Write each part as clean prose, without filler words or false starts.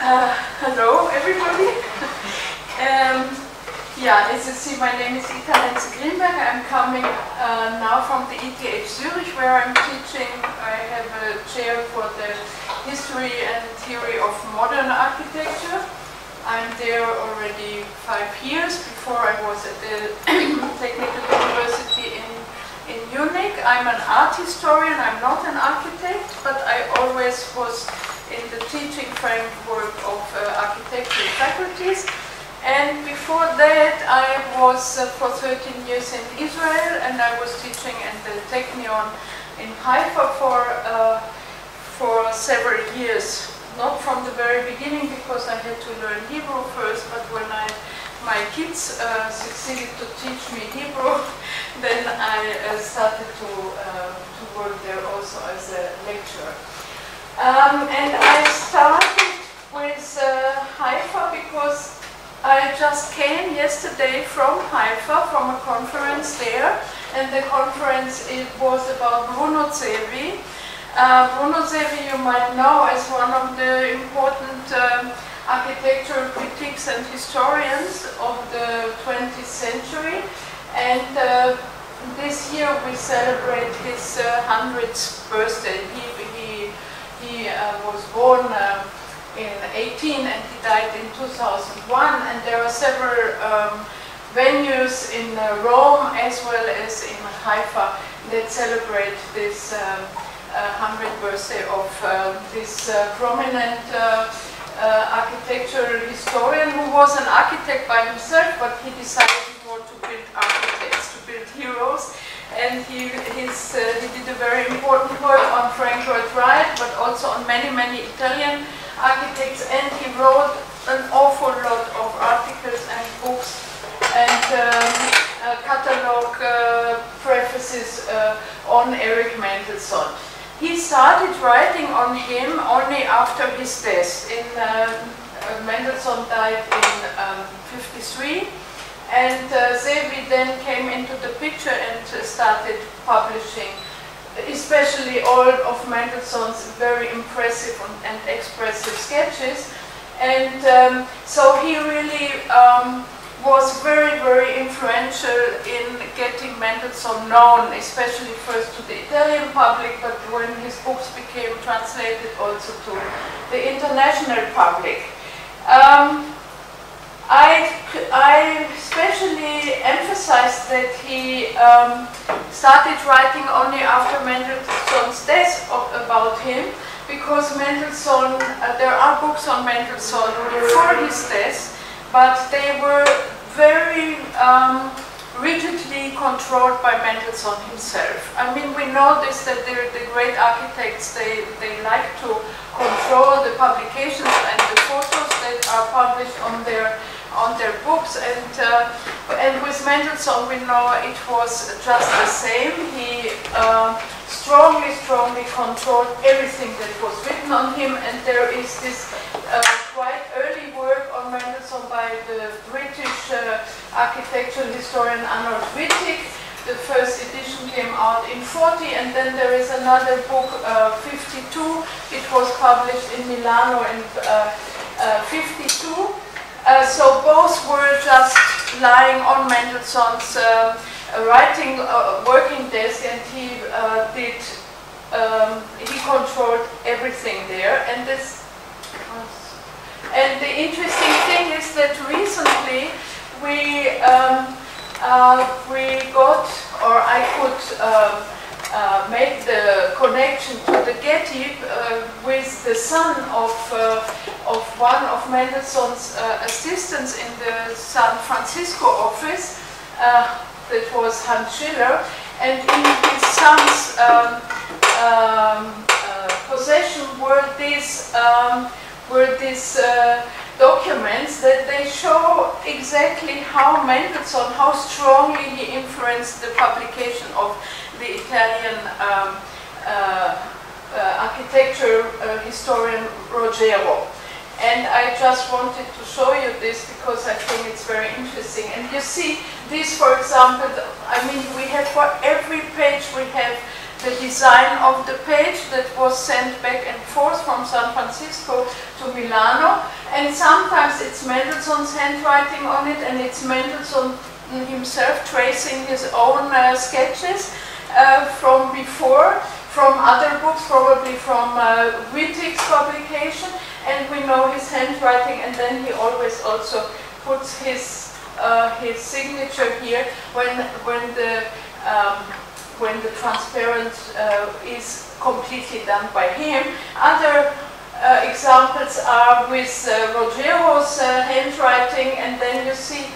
Hello, everybody. Yeah, as you see, my name is Ita Lenze-Grimberg. I'm coming now from the ETH Zurich, where I'm teaching. I have a chair for the history and theory of modern architecture. I'm there already 5 years. Before I was at the Technical University in Munich. I'm an art historian. I'm not an architect, but I always was in the teaching framework of architectural faculties. And before that, I was for 13 years in Israel, and I was teaching at the Technion in Haifa for several years. Not from the very beginning, because I had to learn Hebrew first, but when my kids succeeded to teach me Hebrew, then I started to work there also as a lecturer. And I started with Haifa because I just came yesterday from Haifa, from a conference there, and the conference was about Bruno Zevi. Bruno Zevi, you might know, as one of the important architectural critics and historians of the 20th century. And this year we celebrate his 100th birthday. He was born in 18 and he died in 2001, and there are several venues in Rome as well as in Haifa that celebrate this 100th birthday of this prominent architectural historian who was an architect by himself, but he decided more to build architects, to build heroes. And he did a very important work on Frank Lloyd Wright, but also on many Italian architects, and he wrote an awful lot of articles and books and catalog prefaces on Erich Mendelssohn. He started writing on him only after his death. Mendelssohn died in '53. And Zevi then came into the picture and started publishing, especially all of Mendelssohn's very impressive and expressive sketches. And so he really was very influential in getting Mendelssohn known, especially first to the Italian public, but when his books became translated also to the international public. I especially emphasized that he started writing only after Mendelssohn's death about him, because Mendelssohn, there are books on Mendelssohn before his death, but they were very rigidly controlled by Mendelssohn himself. I mean, we know this, that the great architects, they like to control the publications and the photos that are published on their books, and with Mendelssohn we know it was just the same. He strongly controlled everything that was written on him, and there is this quite early work on Mendelssohn by the British architectural historian Arnold Wittig. The first edition came out in '40, and then there is another book, '52. It was published in Milano in '52. So both were just lying on Mendelssohn's working desk, and he controlled everything there. And the interesting thing is that recently I could make the connection to the Getty with the son of one of Mendelssohn's assistants in the San Francisco office, that was Hans Schiller, and in his son's possession were these documents that they show exactly how Mendelssohn, how strongly he influenced the publication of the Italian architecture historian Rogero. And I just wanted to show you this because I think it's very interesting. And you see this, for example, I mean, we have for every page we have the design of the page that was sent back and forth from San Francisco to Milano. And sometimes it's Mendelssohn's handwriting on it, and it's Mendelssohn himself tracing his own sketches from before, from other books, probably from Wittig's publication, and we know his handwriting, and then he always also puts his signature here when the transparent is completely done by him. Other examples are with Rogero's handwriting, and then you see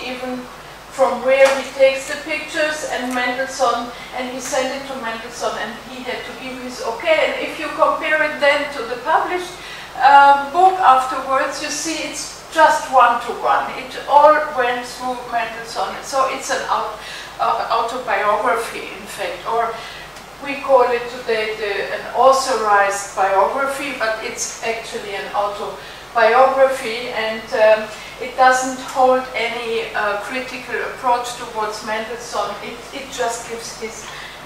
even from where he takes the pictures, and Mendelssohn, and he sent it to Mendelssohn, and he had to give his okay. And if you compare it then to the published book afterwards, you see it's just one-to-one. It all went through Mendelssohn. So it's an autobiography, in fact, or we call it today an authorized biography, but it's actually an autobiography, and it doesn't hold any critical approach towards Mendelssohn. It just gives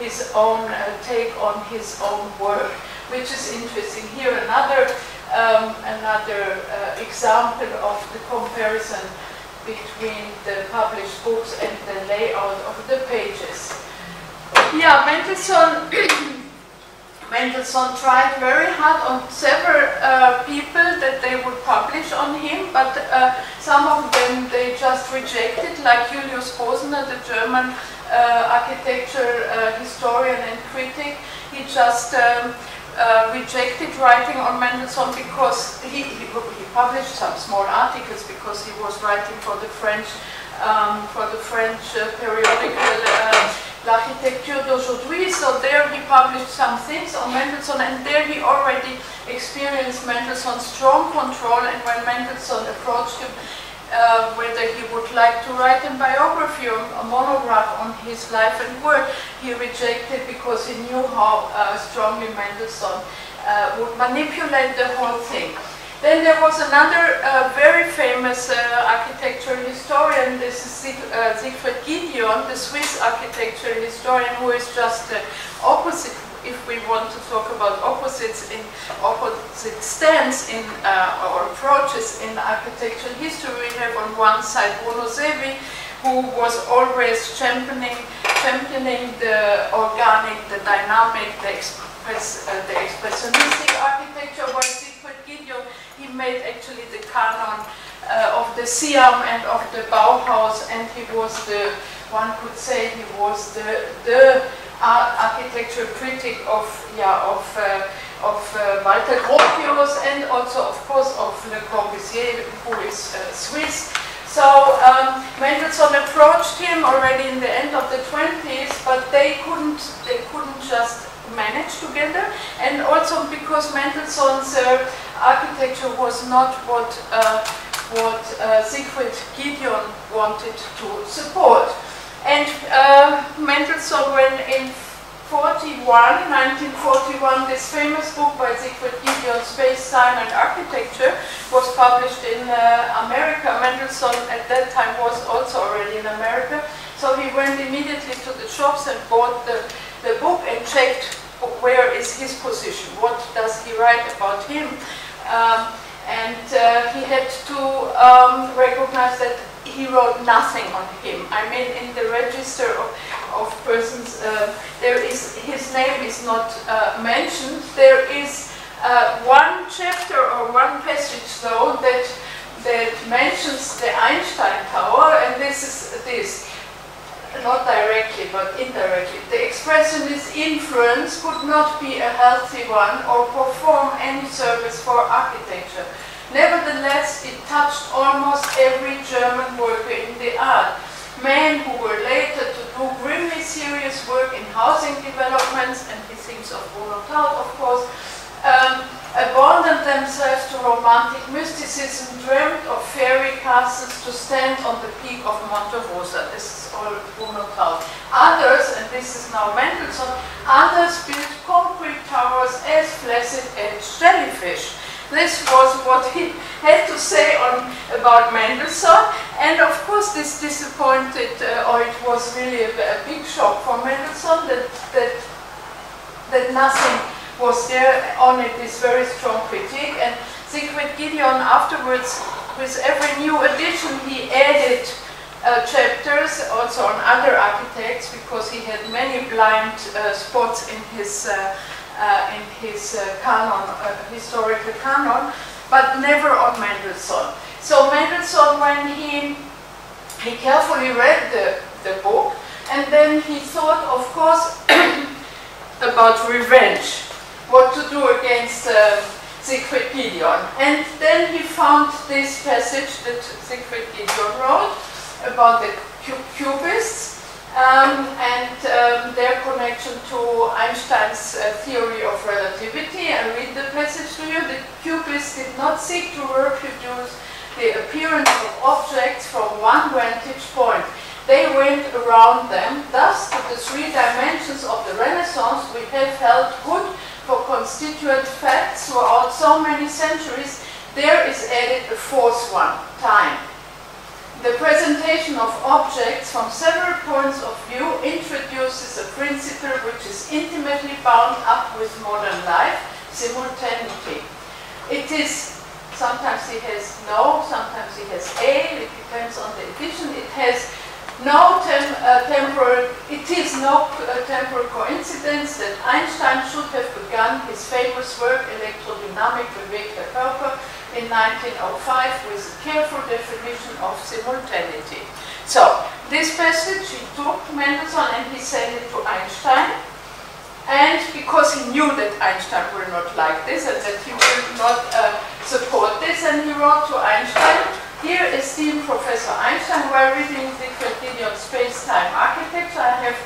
his own take on his own work, which is interesting. Here another example of the comparison between the published books and the layout of the pages. Yeah, Mendelssohn tried very hard on several people that they would publish on him, but some of them they just rejected, like Julius Bosner, the German architecture historian and critic. He just rejected writing on Mendelssohn because he published some small articles because he was writing for the French periodical L'Architecture d'Aujourd'hui. So there he published some things on Mendelssohn, and there he already experienced Mendelssohn's strong control. And when Mendelssohn approached him whether he would like to write a biography or a monograph on his life and work, he rejected because he knew how strongly Mendelssohn would manipulate the whole thing. Then there was another very famous architectural historian, this is Siegfried Giedion, the Swiss architectural historian, who is just the opposite, if we want to talk about opposite stance in or approaches in architectural history. We have on one side Bruno Sevi, who was always championing the organic, the dynamic, the expressionistic architecture, while Siegfried Giedion, he made actually the canon of the Siam and of the Bauhaus, and he was one could say he was the architectural critic of Walter Gropius, and also of course of Le Corbusier, who is Swiss. So Mendelssohn approached him already in the end of the 20s, but they couldn't just manage together, and also because Mendelssohn's architecture was not what Siegfried Giedion wanted to support. And Mendelssohn, when in 1941, this famous book by Siegfried Giedion, Space, Time and Architecture, was published in America. Mendelssohn at that time was also already in America, so he went immediately to the shops and bought the book and checked where is his position, what does he write about him, and he had to recognize that he wrote nothing on him. I mean, in the register of persons, his name is not mentioned. There is one chapter or one passage though that mentions the Einstein Tower, and this is this. Not directly, but indirectly. The expressionist influence could not be a healthy one or perform any service for architecture. Nevertheless, it touched almost every German worker in the art. Men who were later to do grimly serious work in housing developments, and he thinks of Bruno Taut, of course, abandoned themselves to romantic mysticism, dreamt of fairy castles to stand on the peak of Monte Rosa. This is all Bruno Taut. Others, and this is now Mendelssohn, others built concrete towers as flaccid as jellyfish. This was what he had to say about Mendelssohn, And of course this disappointed, or it was really a big shock for Mendelssohn that nothing was there on it, this very strong critique. And Siegfried Giedion afterwards, with every new edition, he added chapters also on other architects, because he had many blind spots in his canon, historical canon, but never on Mendelssohn. So Mendelssohn, when he carefully read the book, and then he thought, of course, about revenge, what to do against Siegfried Giedion. And then he found this passage that Siegfried Giedion wrote about the Cubists and their connection to Einstein's theory of relativity. I read the passage to you. The Cubists did not seek to reproduce the appearance of objects from one vantage point. They went around them. Thus, to the three dimensions of the Renaissance, we have held good for constituent facts throughout so many centuries. There is added a fourth one, time. The presentation of objects from several points of view introduces a principle which is intimately bound up with modern life, simultaneity. It is, sometimes it has no, sometimes it has a, it depends on the edition. It has no temporal coincidence that Einstein should have begun his famous work, Elektrodynamik bewegter Körper, in 1905 with a careful definition of simultaneity. So, this passage he took Mendelssohn and he sent it to Einstein, and because he knew that Einstein will not like this and that he will not support this, and he wrote to Einstein, "Dear esteemed Professor Einstein, while reading Siegfried Giedion's space-time architecture, I have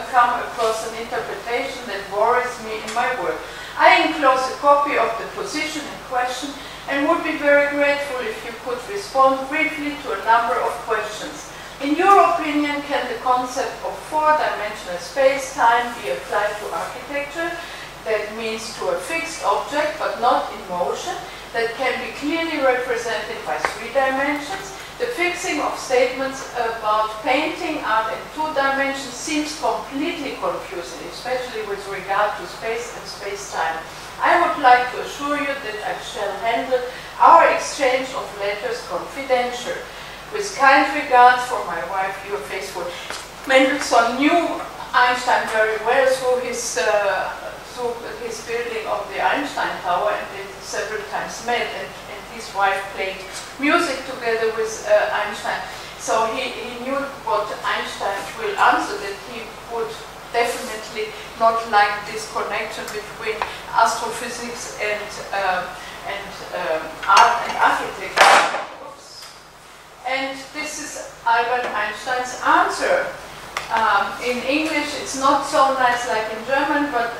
come across an interpretation that worries me in my work. I enclose a copy of the position in question and would be very grateful if you could respond briefly to a number of questions. In your opinion, can the concept of four-dimensional space-time be applied to architecture? That means to a fixed object, but not in motion, that can be clearly represented by three dimensions. The fixing of statements about painting art in two dimensions seems completely confusing, especially with regard to space and space-time. I would like to assure you that I shall handle our exchange of letters confidential. With kind regards for my wife, your faithful." Mendelssohn knew Einstein very well through his building of the Einstein Tower, and they several times met, and his wife played music together with Einstein. So he knew what Einstein will answer, that he would definitely not like this connection between astrophysics and art and architecture. Oops. And this is Albert Einstein's answer. In English it's not so nice like in German, but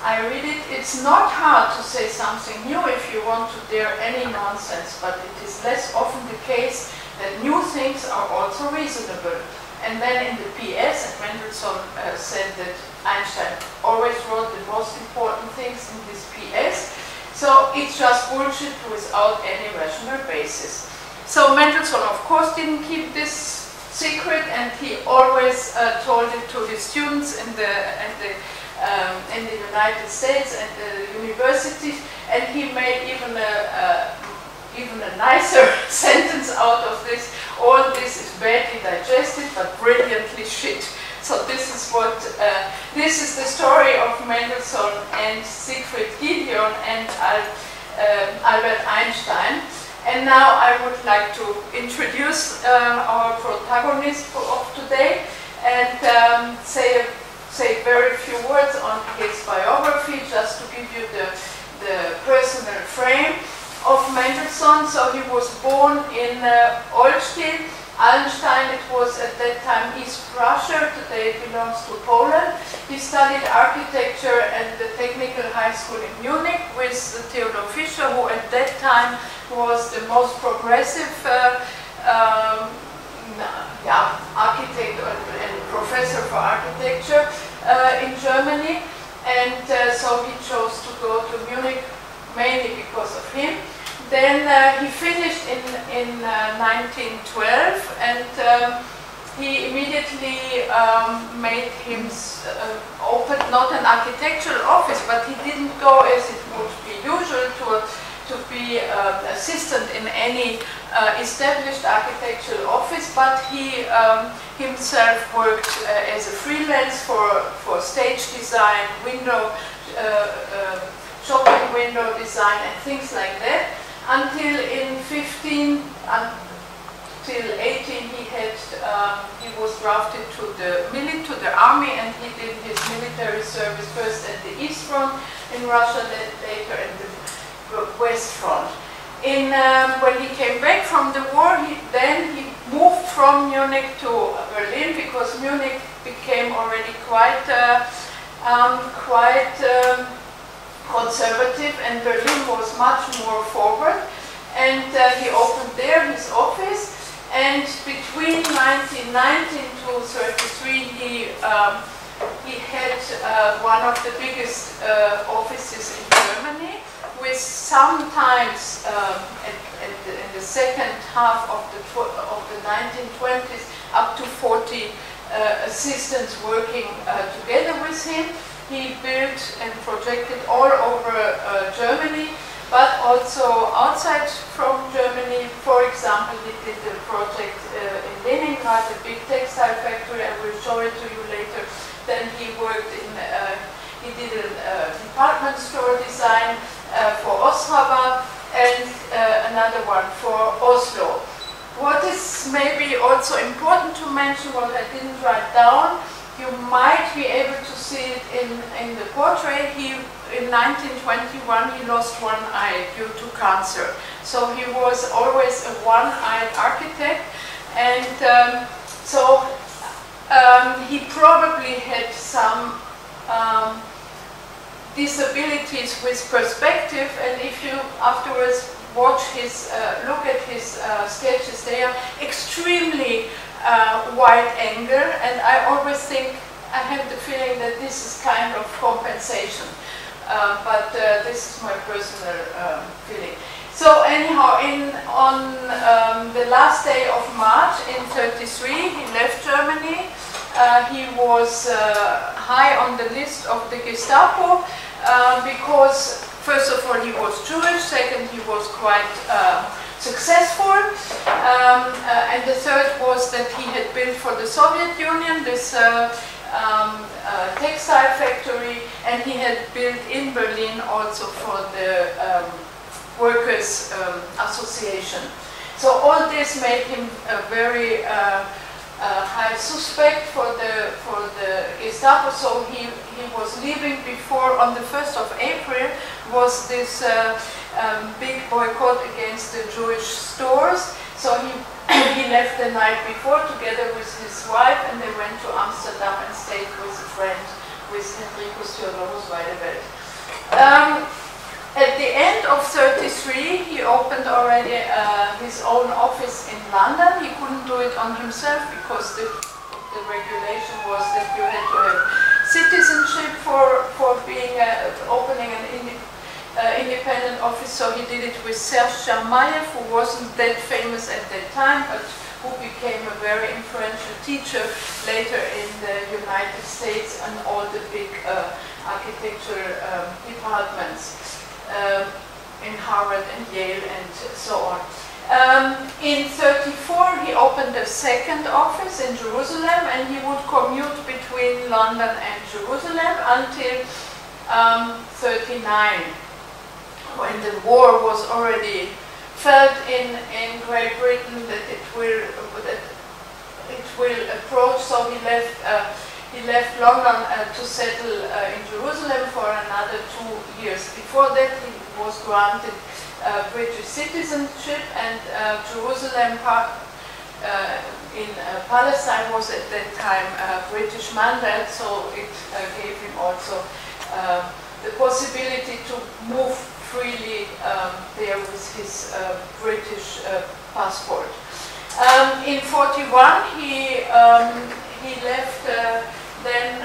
I read it. "It's not hard to say something new if you want to dare any nonsense, but it is less often the case that new things are also reasonable." And then in the PS, Mendelssohn said that Einstein always wrote the most important things in this PS. So it's just bullshit without any rational basis. So Mendelssohn, of course, didn't keep this secret, and he always told it to his students in the United States and the universities, and he made even a nicer sentence out of this: "All this is badly digested but brilliantly shit." So this is the story of Mendelssohn and Siegfried Giedion and Albert Einstein. And now I would like to introduce our protagonist of today and say very few words on his biography, just to give you the personal frame of Mendelssohn. So he was born in Olsztyn, Allenstein. It was at that time East Prussia, today it belongs to Poland. He studied architecture at the Technical High School in Munich with Theodor Fischer, who at that time was the most progressive architect and professor for architecture in Germany, and so he chose to go to Munich mainly because of him. Then he finished in 1912, and he immediately made him open not an architectural office, but he didn't go as it would be usual to be assistant in any established architectural office, but he himself worked as a freelance for stage design, window, shopping window design and things like that, until in 15, till 18 he was drafted to the army, and he did his military service first at the East Front in Russia, then later at the West Front. When he came back from the war, he moved from Munich to Berlin, because Munich became already quite conservative, and Berlin was much more forward. And he opened there his office. And between 1919 to 33, he had one of the biggest offices in Germany, with sometimes in the second half of the 1920s up to 40 assistants working together with him. He built and projected all over Germany, but also outside from Germany. For example, he did a project in Leningrad, a big textile factory. I will show it to you later. Then he worked in, he did a department store design for Ostrava, and another one for Oslo. What is maybe also important to mention, what I didn't write down, you might be able to see it in the portrait. In 1921 he lost one eye due to cancer. So he was always a one-eyed architect, and he probably had some disabilities with perspective, and if you afterwards watch his, look at his sketches, they are extremely wide angle, and I always think, I have the feeling that this is kind of compensation, but this is my personal feeling. So anyhow, on the last day of March in 33, he left Germany. He was high on the list of the Gestapo because, first of all, he was Jewish, second, he was quite successful, and the third was that he had built for the Soviet Union this textile factory, and he had built in Berlin also for the Workers' Association. So all this made him a very high suspect for the Gestapo. So he was leaving before, on the 1st of April, was this big boycott against the Jewish stores. So he left the night before together with his wife, and they went to Amsterdam and stayed with a friend, with Henricus Theodorus Weidewelt. At the end of 33, he opened already his own office in London. He couldn't do it on himself because the regulation was that you had to have citizenship for being opening an independent office. So he did it with Serge Chermayeff, who wasn't that famous at that time, but who became a very influential teacher later in the United States and all the big architecture departments. In Harvard and Yale and so on. In 34 he opened a second office in Jerusalem, and he would commute between London and Jerusalem until 39, when the war was already felt in Great Britain that it will approach. So he left London to settle in Jerusalem for another 2 years. Before that, he was granted British citizenship, and Jerusalem in Palestine was at that time a British mandate, so it gave him also the possibility to move freely there with his British passport. In 41, he left then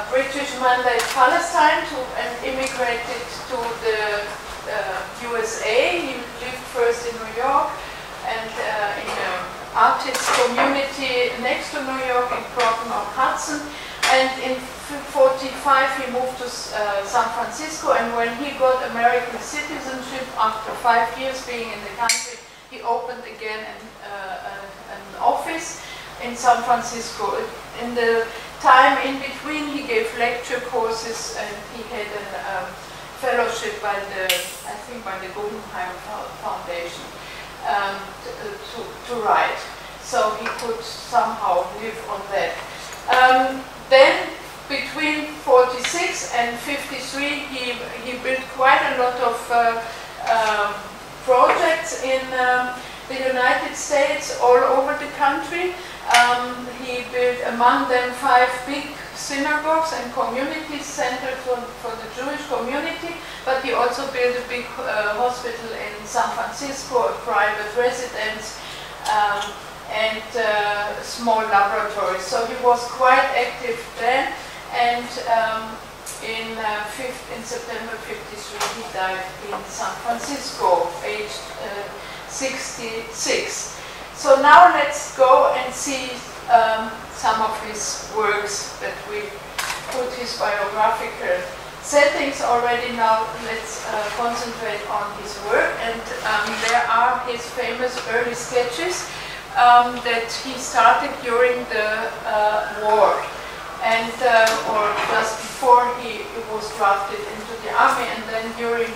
British mandate Palestine and immigrated to the USA. He lived first in New York and in an artist community next to New York in Croton-on-Hudson. And in 1945 he moved to San Francisco, and when he got American citizenship after 5 years being in the country, he opened again an office in San Francisco. In the time in between he gave lecture courses, and he had a fellowship by the, I think by the Guggenheim Foundation to write. So he could somehow live on that. Then between 46 and 53 he built quite a lot of projects in the United States, all over the country. He built among them 5 big synagogues and community centers for the Jewish community, but he also built a big hospital in San Francisco, a private residence, and small laboratories. So he was quite active then, and in September 53 he died in San Francisco, aged 66. So now let's go and see some of his works that we put his biographical settings already. Now let's concentrate on his work, and there are his famous early sketches that he started during the war, and or just before he was drafted into the army, and then during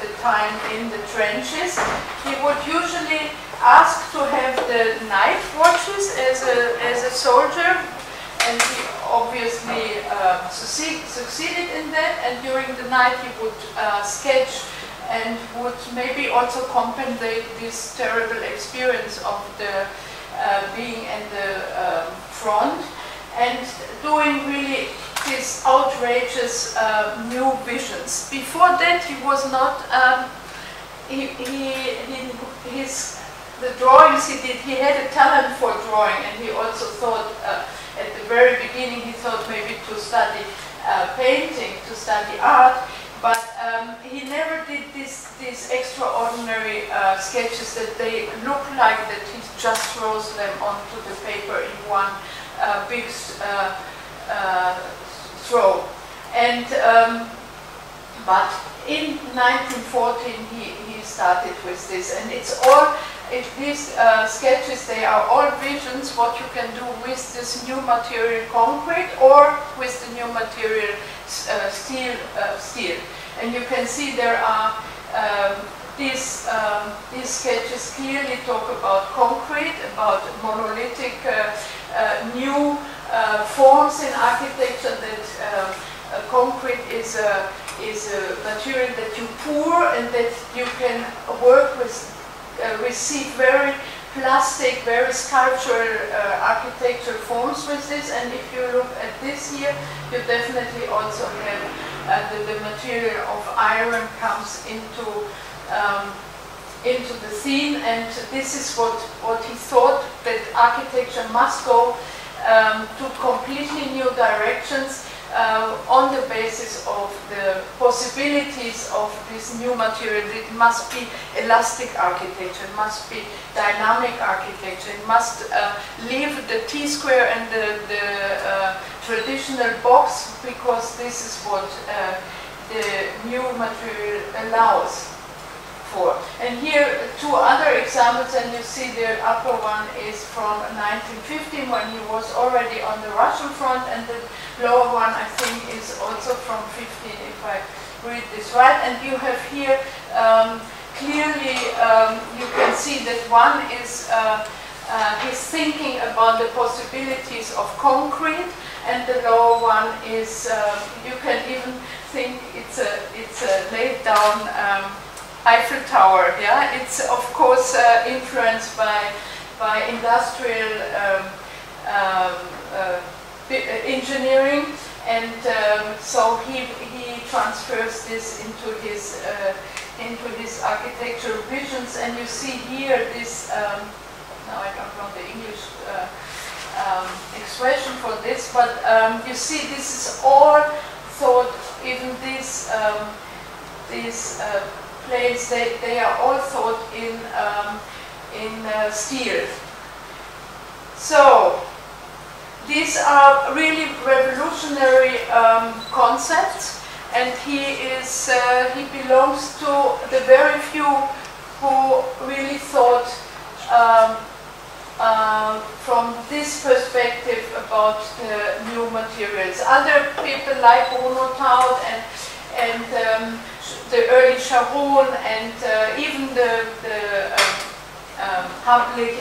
the time in the trenches. He would usually ask to have the night watches as a soldier, and he obviously succeeded in that, and during the night he would sketch and would maybe also compensate this terrible experience of the being in the front, and doing really these outrageous new visions. Before that he was not, the drawings he did, he had a talent for drawing, and he also thought, at the very beginning he thought maybe to study painting, to study art, but he never did these extraordinary sketches that they look like that he just throws them onto the paper in one big throw. And but in 1914 he started with this, and it's all these sketches, they are all visions what you can do with this new material concrete or with the new material steel. And you can see there are these sketches clearly talk about concrete, about monolithic new forms in architecture, that concrete is a material that you pour and that you can work with, receive very plastic, very sculptural architectural forms with this. And if you look at this here, you definitely also have the material of iron comes into the scene, and this is what he thought, that architecture must go to completely new directions on the basis of the possibilities of this new material. It must be elastic architecture, it must be dynamic architecture, it must leave the T-square and the traditional box, because this is what the new material allows for. And here 2 other examples, and you see the upper one is from 1915 when he was already on the Russian front, and the lower one I think is also from 15 if I read this right. And you have here clearly you can see that one is he's thinking about the possibilities of concrete, and the lower one is you can even think it's a laid down Eiffel Tower. Yeah, it's of course influenced by industrial engineering, and so he transfers this into his architectural visions. And you see here this. Now I don't know the English expression for this, but you see this is all thought. Even these planes, they are all thought in steel. So these are really revolutionary concepts, and he belongs to the very few who really thought from this perspective about new materials. Other people like Bruno Taut and the early Charon and even the Hablich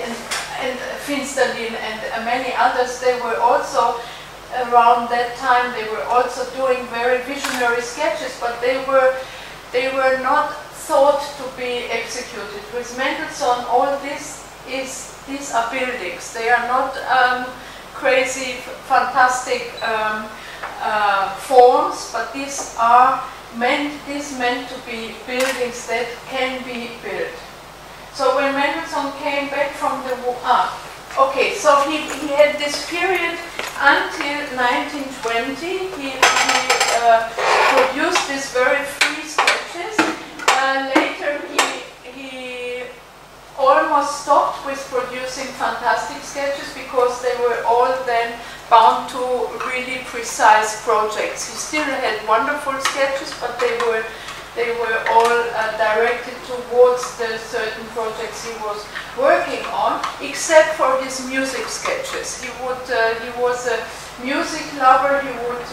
and Finsterlin and many others, they were also around that time. They were also doing very visionary sketches, but they were not thought to be executed. With Mendelssohn, all these are buildings. They are not crazy, fantastic forms, but these are meant to be buildings that can be built. So when Mendelssohn came back from the war, so he had this period until 1920. He produced these very free sketches. Later he almost stopped with producing fantastic sketches because they were all then bound to really precise projects. He still had wonderful sketches, but they were all directed towards the certain projects he was working on, except for his music sketches. He was a music lover. He would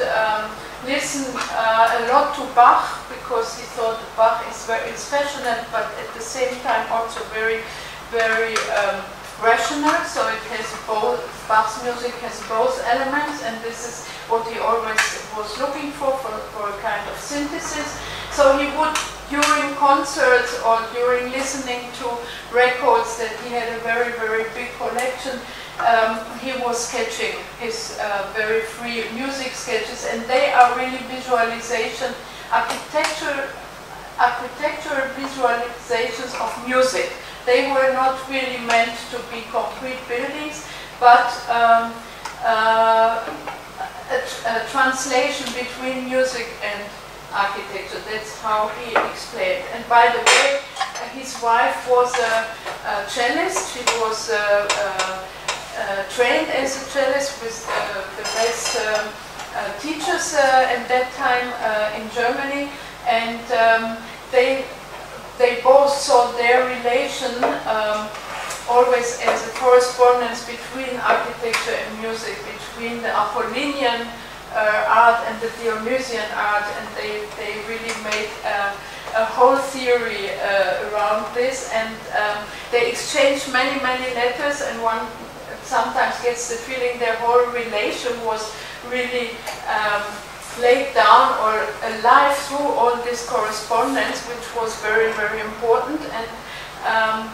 listen a lot to Bach because he thought Bach is passionate, but at the same time also very, very rational. So it has both. Bach's music has both elements, and this is what he always was looking for a kind of synthesis. So he would, during concerts or during listening to records that he had a very, very big collection, he was sketching his very free music sketches, and they are really visualization, architectural visualizations of music. They were not really meant to be concrete buildings, but a translation between music and architecture. That's how he explained. And by the way, his wife was a cellist. She was trained as a cellist with the best teachers at that time in Germany, and they both saw their relation always as a correspondence between architecture and music, between the Apollinian art and the Dionysian art, and they really made a whole theory around this, and they exchanged many letters, and one sometimes gets the feeling their whole relation was really laid down or alive through all this correspondence, which was very, very important. And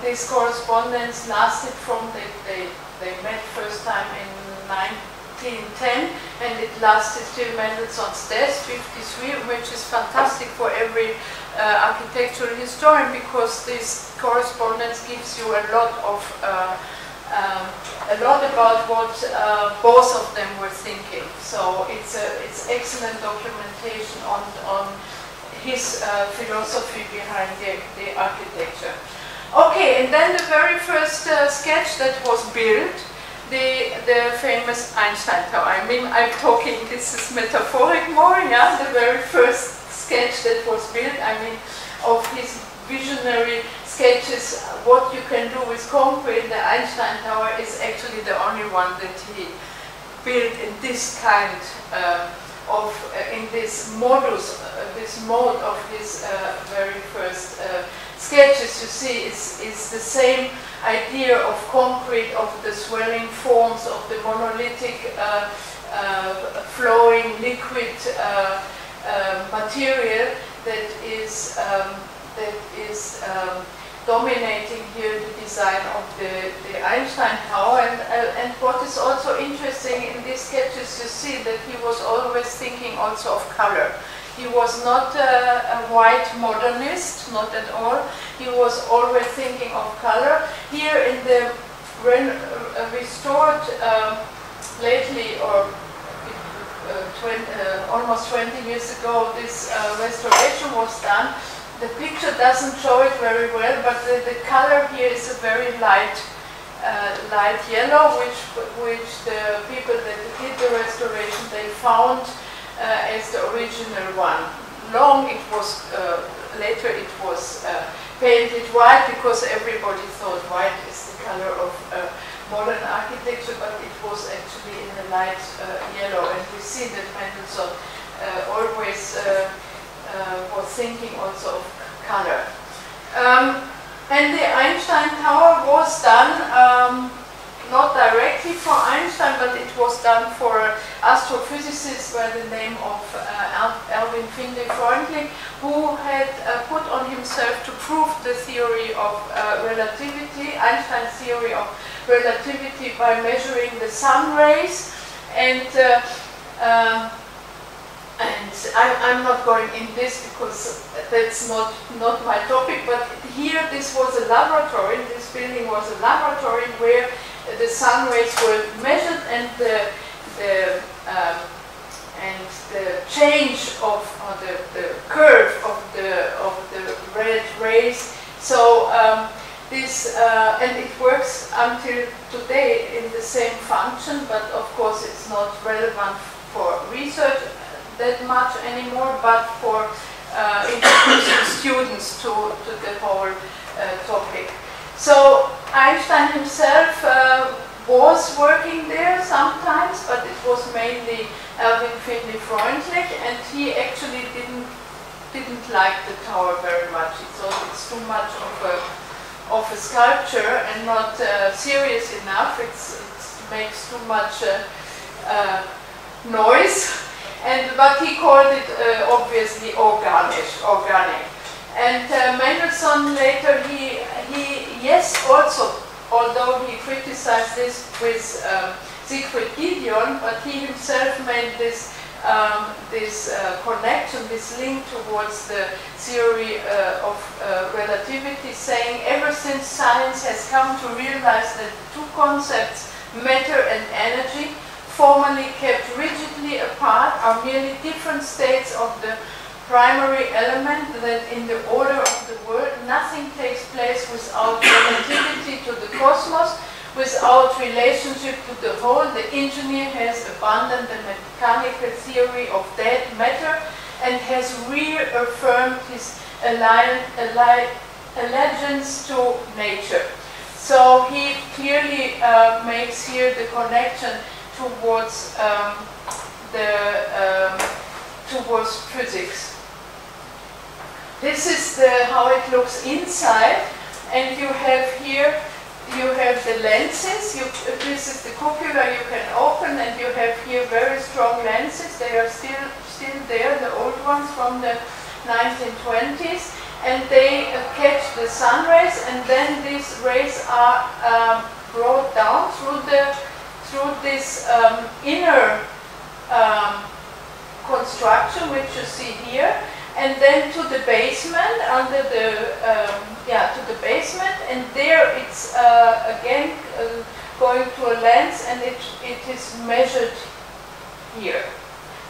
this correspondence lasted from they met first time in 1910, and it lasted till Mendelssohn's death, 53, which is fantastic for every architectural historian, because this correspondence gives you a lot about what both of them were thinking. So it's excellent documentation on his philosophy behind the architecture. Okay, and then the very first sketch that was built, the famous Einstein Tower. I mean, I'm talking, this is metaphoric more, yeah? The very first sketch that was built, I mean, of his visionary sketches, what you can do with concrete. The Einstein Tower is actually the only one that he built in this kind in this modus, this mode of his very first sketches. You see, it's the same idea of concrete, of the swelling forms, of the monolithic flowing liquid material that is dominating here the design of the Einstein Tower. And what is also interesting in these sketches, you see that he was always thinking also of color. He was not a white modernist, not at all. He was always thinking of color. Here in the restored lately, or almost 20 years ago, this restoration was done. the picture doesn't show it very well, but the color here is a very light yellow, which the people that did the restoration, they found as the original one. Later it was painted white because everybody thought white is the color of modern architecture, but it was actually in a light yellow. And we see that Mendelssohn always was thinking also of color. And the Einstein Tower was done not directly for Einstein, but it was done for an astrophysicist by the name of Erwin Findlay-Freundlich, who had put on himself to prove the theory of relativity, Einstein's theory of relativity, by measuring the sun rays. And I'm not going in this because that's not my topic, but here this was a laboratory, this building was a laboratory where the sun rays were measured, and the change of the curve of the red rays. So and it works until today in the same function, but of course it's not relevant for research that much anymore, but for introducing students to the whole topic. So Einstein himself was working there sometimes, but it was mainly Erwin Findlay-Freundlich, and he actually didn't like the tower very much. He thought it's too much of a sculpture and not serious enough. It makes too much noise. But he called it obviously organic. And Mendelssohn later, although he criticized this with Siegfried Giedion, but he himself made this connection, this link towards the theory of relativity, saying ever since science has come to realize that the two concepts, matter and energy, formerly kept rigidly apart, are merely different states of the primary element, that in the order of the world nothing takes place without relativity to the cosmos, without relationship to the whole. The engineer has abandoned the mechanical theory of dead matter and has reaffirmed his allegiance to nature. So he clearly makes here the connection towards towards physics. This is how it looks inside, and you have here the lenses. This is the cupola you can open, and you have here very strong lenses. They are still there, the old ones from the 1920s, and they catch the sun rays, and then these rays are brought down through this inner construction, which you see here, and then to the basement, to the basement, and there it's again going to a lens, and it is measured here,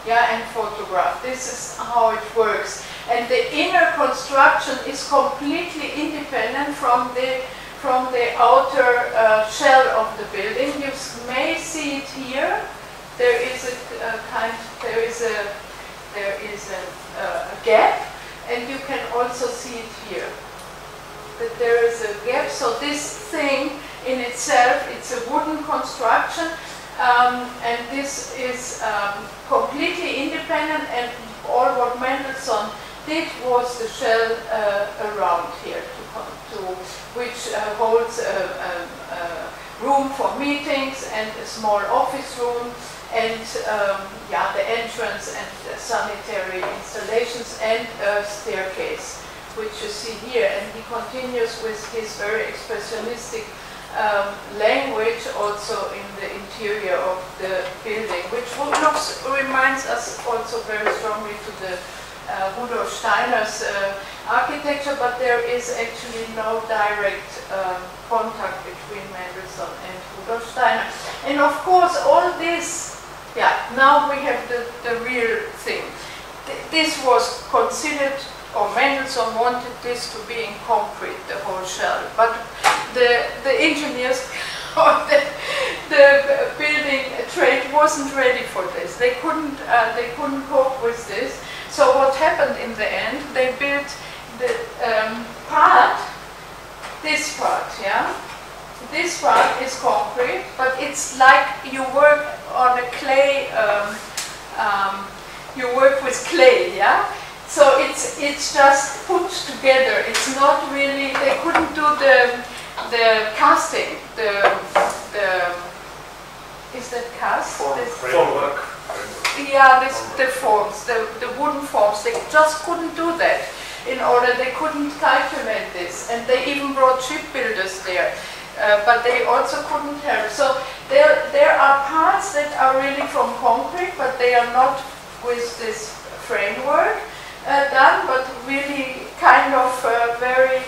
and photographed. This is how it works, and the inner construction is completely independent from the outer shell of the building. You may see it here. There is a gap, and you can also see it here, that there is a gap. So this thing in itself, it's a wooden construction, and this is completely independent, and all what Mendelssohn did was the shell around here, which holds a room for meetings and a small office room, and the entrance and the sanitary installations, and a staircase, which you see here. And he continues with his very expressionistic language also in the interior of the building, which reminds us also very strongly to the Rudolf Steiner's architecture, but there is actually no direct contact between Mendelssohn and Rudolf Steiner. And of course all this, now we have the real thing. This was considered or Mendelssohn wanted this to be in concrete, the whole shell. But the engineers or the building trade wasn't ready for this. They couldn't cope with this. So what happened in the end? They built the this part, yeah. This part is concrete, but it's like you work on a clay. You work with clay, yeah. So it's just put together. It's not really. They couldn't do the casting. Is that cast? Formwork. Yeah, the forms, the wooden forms. They just couldn't do that. In order, they couldn't calculate this, and they even brought shipbuilders there. But they also couldn't help. So there are parts that are really from concrete, but they are not with this framework done, but really kind of very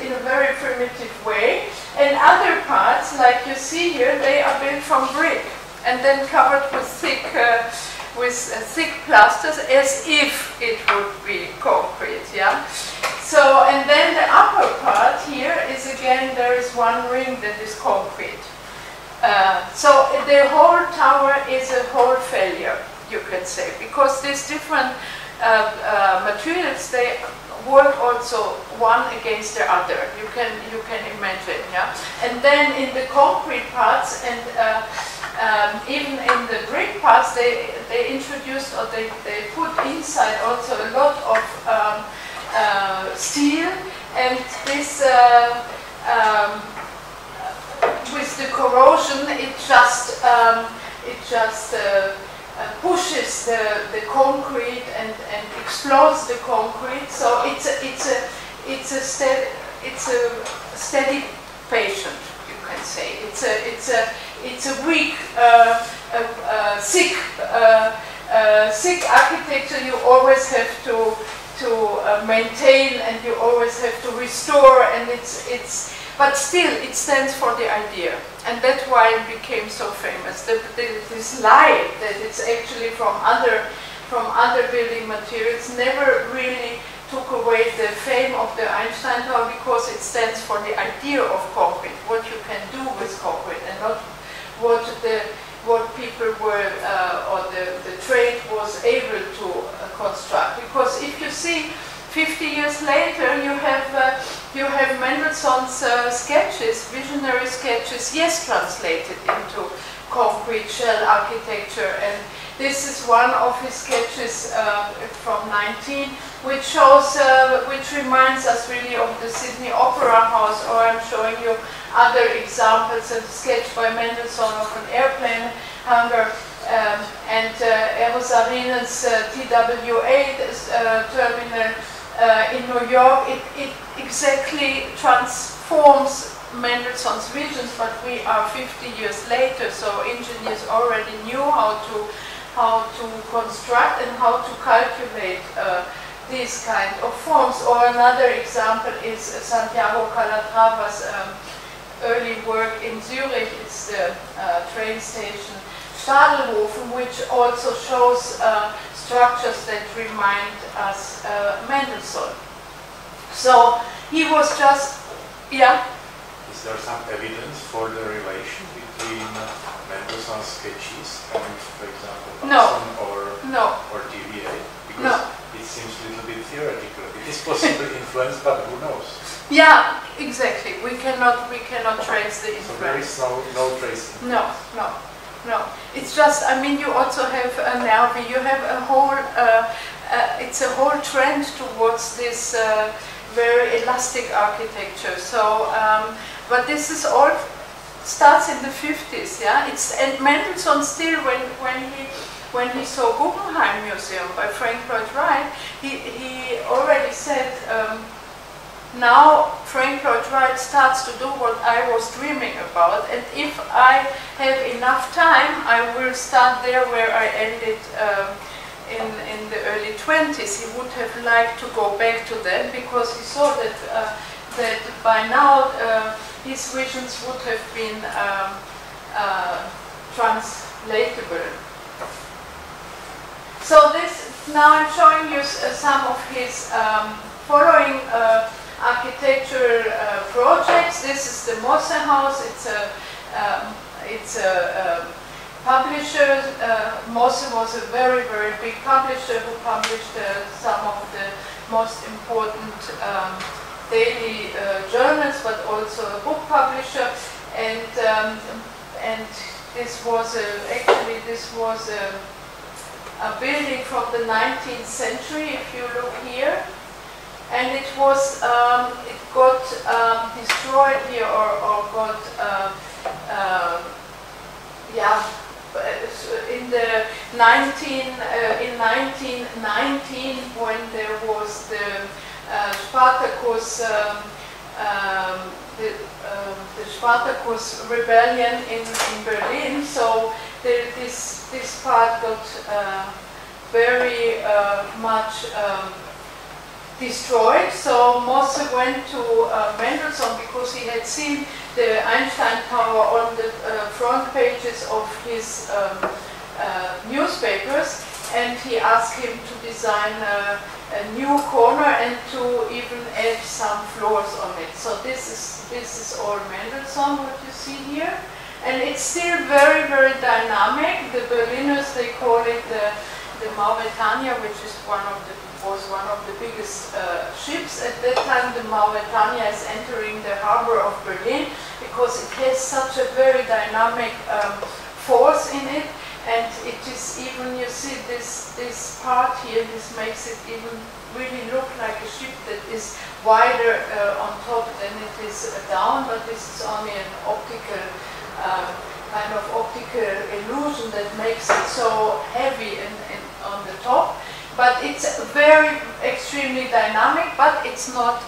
in a very primitive way. And other parts, like you see here, they are built from brick and then covered with thick plasters, as if it would be concrete. Yeah. So, and then the upper part here is again, there is one ring that is concrete. So the whole tower is a whole failure, you can say, because these different materials, they work also one against the other. You can imagine, yeah. And then in the concrete parts and even in the brick parts, they introduced, or they put inside also a lot of steel, and this with the corrosion, it just pushes the concrete and explodes the concrete. So it's a steady patient, you can say. It's a weak, sick architecture. You always have to maintain, and you always have to restore, and but still it stands for the idea, and that's why it became so famous. This lie that it's actually from other building materials never really took away the fame of the Einstein Tower, because it stands for the idea of concrete, what you can do with concrete, and not what people were or the trade was able to construct. Because if you see, 50 years later, you have Mendelssohn's sketches, visionary sketches, yes, translated into concrete shell architecture. And this is one of his sketches from 19, which shows, which reminds us really of the Sydney Opera House. Or I'm showing you other examples, a sketch by Mendelssohn of an airplane hangar. And Aeros Arena's TWA terminal in New York. It exactly transforms Mendelssohn's visions, but we are 50 years later, so engineers already knew how to construct and how to calculate these kind of forms. Or another example is Santiago Calatrava's early work in Zurich. It's the train station Stadelhofen, which also shows structures that remind us Mendelssohn. So he was just, yeah. Is there some evidence for the relation between Mendelssohn's sketches and, for example, or TVA? Because it seems a little bit theoretical. It is possibly influenced, but who knows? Yeah, exactly. We cannot trace the influence. So there is no tracing. No. It's just, I mean, you also have now, you have a whole, it's a whole trend towards this very elastic architecture. So, but this is all starts in the 50s, yeah. And Mendelssohn still, when he saw Guggenheim Museum by Frank Lloyd Wright, he already said, now Frank Lloyd Wright starts to do what I was dreaming about, and if I have enough time, I will start there where I ended in the early 20s. He would have liked to go back to that, because he saw that by now his visions would have been translatable. So this now I'm showing you some of his following architectural projects. This is the Mosse House. It's a publisher. Mosse was a very, very big publisher who published some of the most important daily journals, but also a book publisher. And this was actually a building from the 19th century. If you look here, and it got destroyed here or got in the in 1919, when there was the Spartacus the Spartacus rebellion in Berlin. So this part got very much destroyed. So Mosse went to Mendelssohn because he had seen the Einstein Tower on the front pages of his newspapers, and he asked him to design a new corner and to even add some floors on it. So this is all Mendelssohn, what you see here, and it's still very, very dynamic. The Berliners, they call it the Mauretania, which is was one of the biggest ships at that time. The Mauretania is entering the harbor of Berlin because it has such a very dynamic force in it, and it is even, you see this part here, this makes it even really look like a ship that is wider on top than it is down, but this is only an optical kind of optical illusion that makes it so heavy on the top. But it's very extremely dynamic, but it's not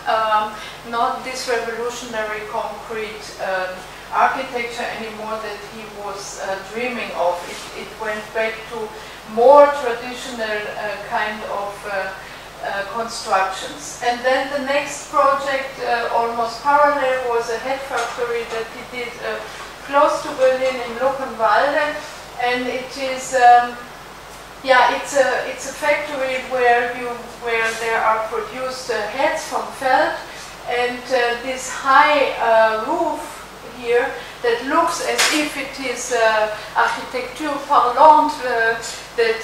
this revolutionary concrete architecture anymore that he was dreaming of. It went back to more traditional kind of constructions. And then the next project, almost parallel, was a head factory that he did close to Berlin in Luckenwalde, and it is it's a factory where there are produced heads from felt, and this high roof here that looks as if it is architecture parlante that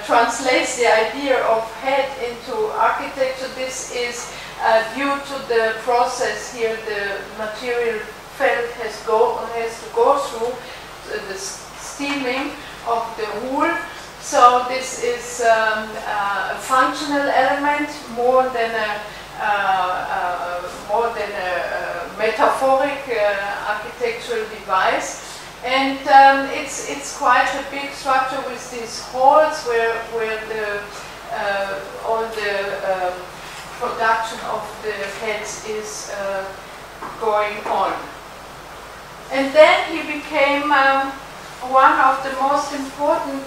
translates the idea of head into architecture. This is due to the process here. The material felt has to go through the steaming of the wool. So this is a functional element more than a metaphoric architectural device, and it's quite a big structure with these halls where all the production of the heads is going on. And then he became one of the most important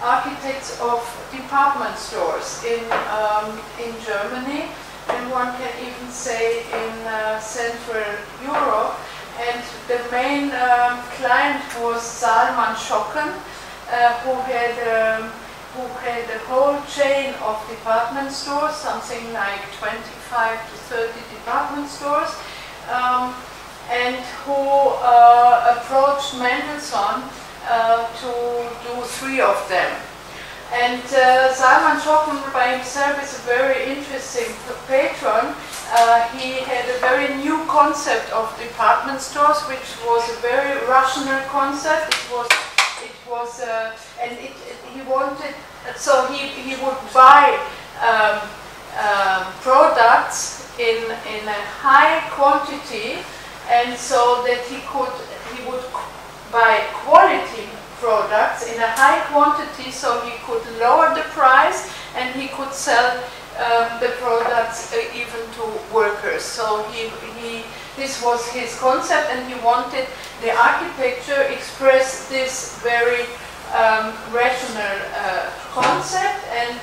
architects of department stores in Germany, and one can even say in Central Europe. And the main client was Salman Schocken, who had a whole chain of department stores, something like 25 to 30 department stores. And who approached Mendelssohn to do 3 of them. And Salman Schocken by himself is a very interesting patron. He had a very new concept of department stores, which was a very rational concept. He wanted, so he would buy products in a high quantity, and so that he would buy quality products in a high quantity, so he could lower the price and he could sell the products even to workers. So this was his concept, and he wanted the architecture express this very rational concept, and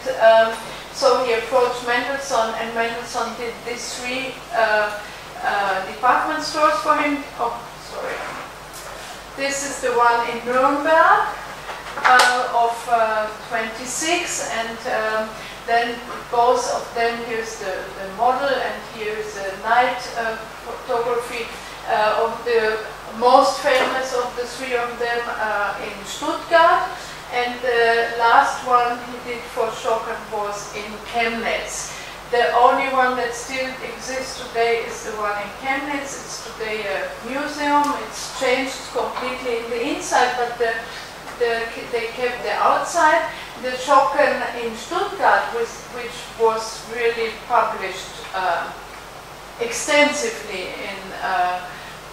so he approached Mendelssohn, and Mendelssohn did these 3 department stores for him. Oh, sorry. This is the one in Nuremberg of 26, and then both of them, here's the model and here's the night photography of the most famous of the three of them in Stuttgart, and the last one he did for Schocken was in Chemnitz. The only one that still exists today is the one in Chemnitz. It's today a museum. It's changed completely in the inside, but they kept the outside. The Schocken in Stuttgart, which was really published extensively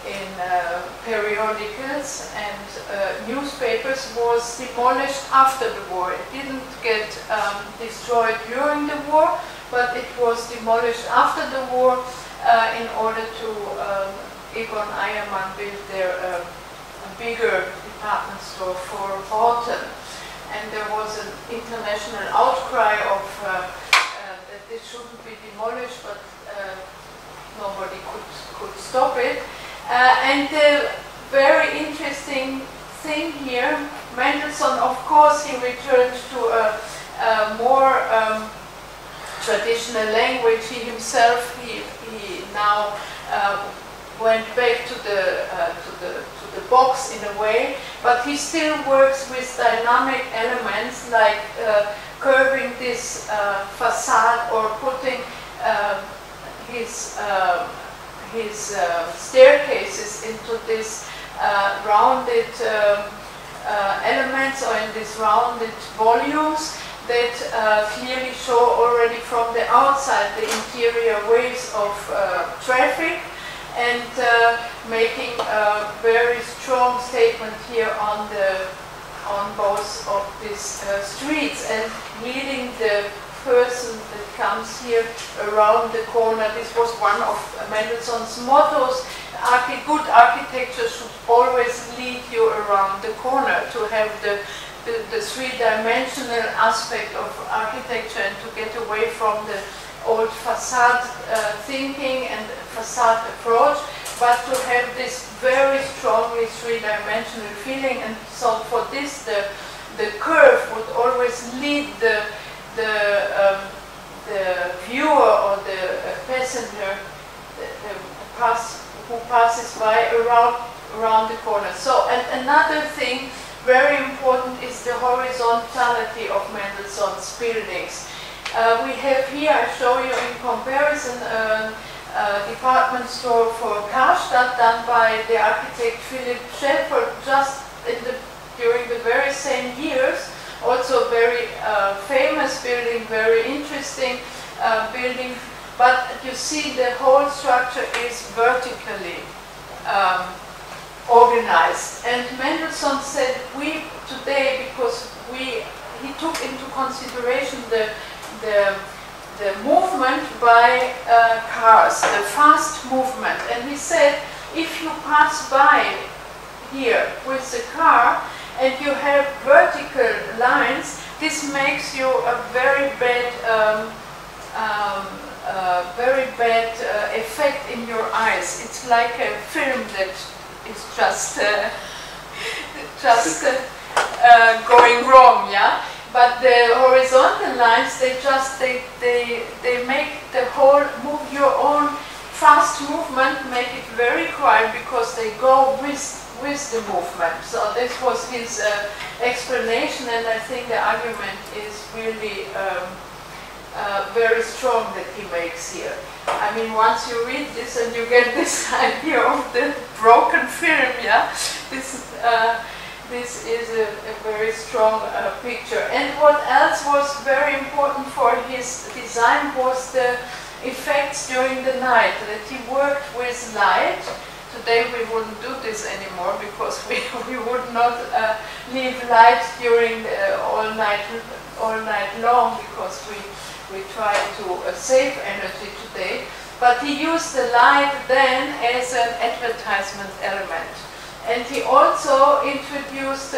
in periodicals and newspapers, was demolished after the war. It didn't get destroyed during the war, but it was demolished after the war in order to Egon Eiermann build their bigger department store for Horten. And there was an international outcry of that this shouldn't be demolished, but nobody could stop it. And the very interesting thing here, Mendelssohn, of course, he returned to a more traditional language. He himself, he now went back to the box in a way, but he still works with dynamic elements like curving this facade or putting his staircases into this rounded elements, or in these rounded volumes that clearly show already from the outside the interior waves of traffic, and making a very strong statement here on both of these streets, and leading the person that comes here around the corner. This was one of Mendelssohn's mottos. Good architecture should always lead you around the corner, to have the three-dimensional aspect of architecture, and to get away from the old facade thinking and facade approach, but to have this very strongly three-dimensional feeling. And so for this, the curve would always lead the viewer or the passenger who passes by around the corner. So, and another thing very important is the horizontality of Mendelssohn's buildings. We have here, I show you in comparison, a department store for Karstadt done by the architect Philipp Schäfer just during the very same years. Also very famous building, very interesting building, but you see the whole structure is vertically organized. And Mendelssohn said, we today, because he took into consideration the movement by cars, the fast movement, and he said, if you pass by here with the car and you have vertical lines, this makes you a very bad effect in your eyes. It's like a film that is just going wrong, yeah. But the horizontal lines, they make the whole your own fast movement, make it very quiet, because they go with the movement. So this was his explanation, and I think the argument is really very strong that he makes here. I mean, once you read this and you get this idea of the broken film, yeah, this is a very strong picture. And what else was very important for his design was the effects during the night, that he worked with light. Today we wouldn't do this anymore, because we would not leave light during all night long, because we try to save energy today. But he used the light then as an advertisement element. And he also introduced,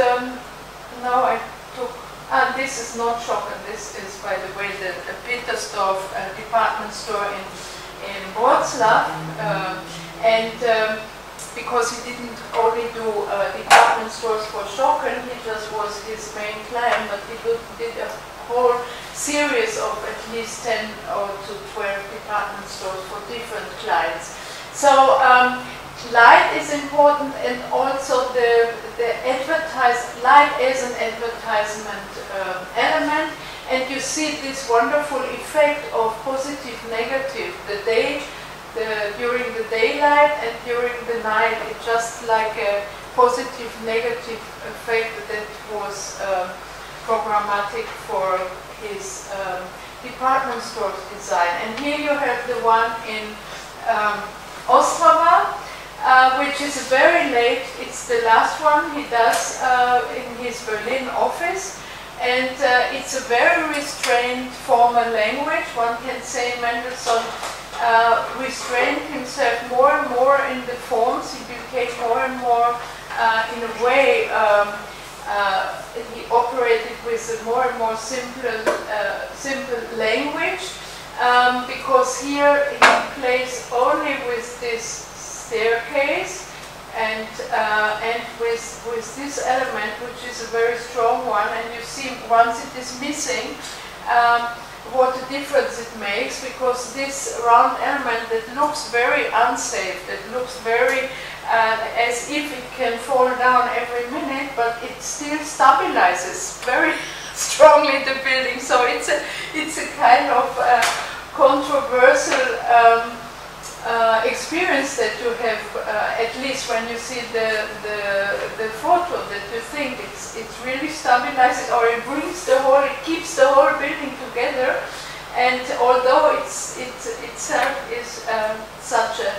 this is not Schocken, this is, by the way, the Petersdorf department store in Wroclaw. And because he didn't only do department stores for Schocken, he just was his main client, but he did a whole series of at least 10 or to 12 department stores for different clients. So light is important, and also the light is an advertisement element, and you see this wonderful effect of positive, negative, during the daylight and during the night. It's just like a positive, negative effect that was programmatic for his department store design. And here you have the one in Ostrava, which is very late. It's the last one he does in his Berlin office. And it's a very restrained formal language. One can say Mendelssohn restrained himself more and more in the forms. He became more and more, in a way, he operated with a more and more simple language, because here he plays only with this staircase and with this element, which is a very strong one, and you see once it is missing, what a difference it makes, because this round element that looks very unsafe, that looks very as if it can fall down every minute, but it still stabilizes very strongly the building. So it's a kind of controversial experience that you have, at least when you see the photo, that you think it's really stabilizes, or it brings the whole, it keeps the whole building together. And although itself is such a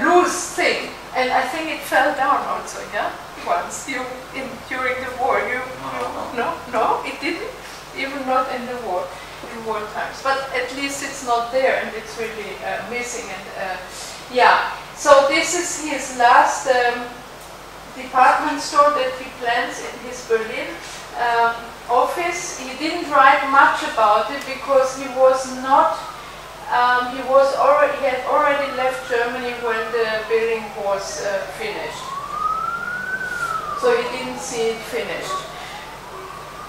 loose thing, and I think it fell down also, yeah, once during the war. No, it didn't, even not in the war. In war times, but at least it's not there, and it's really missing. And yeah, so this is his last department store that he plans in his Berlin office. He didn't write much about it because he was not. He had already left Germany when the building was finished, so he didn't see it finished.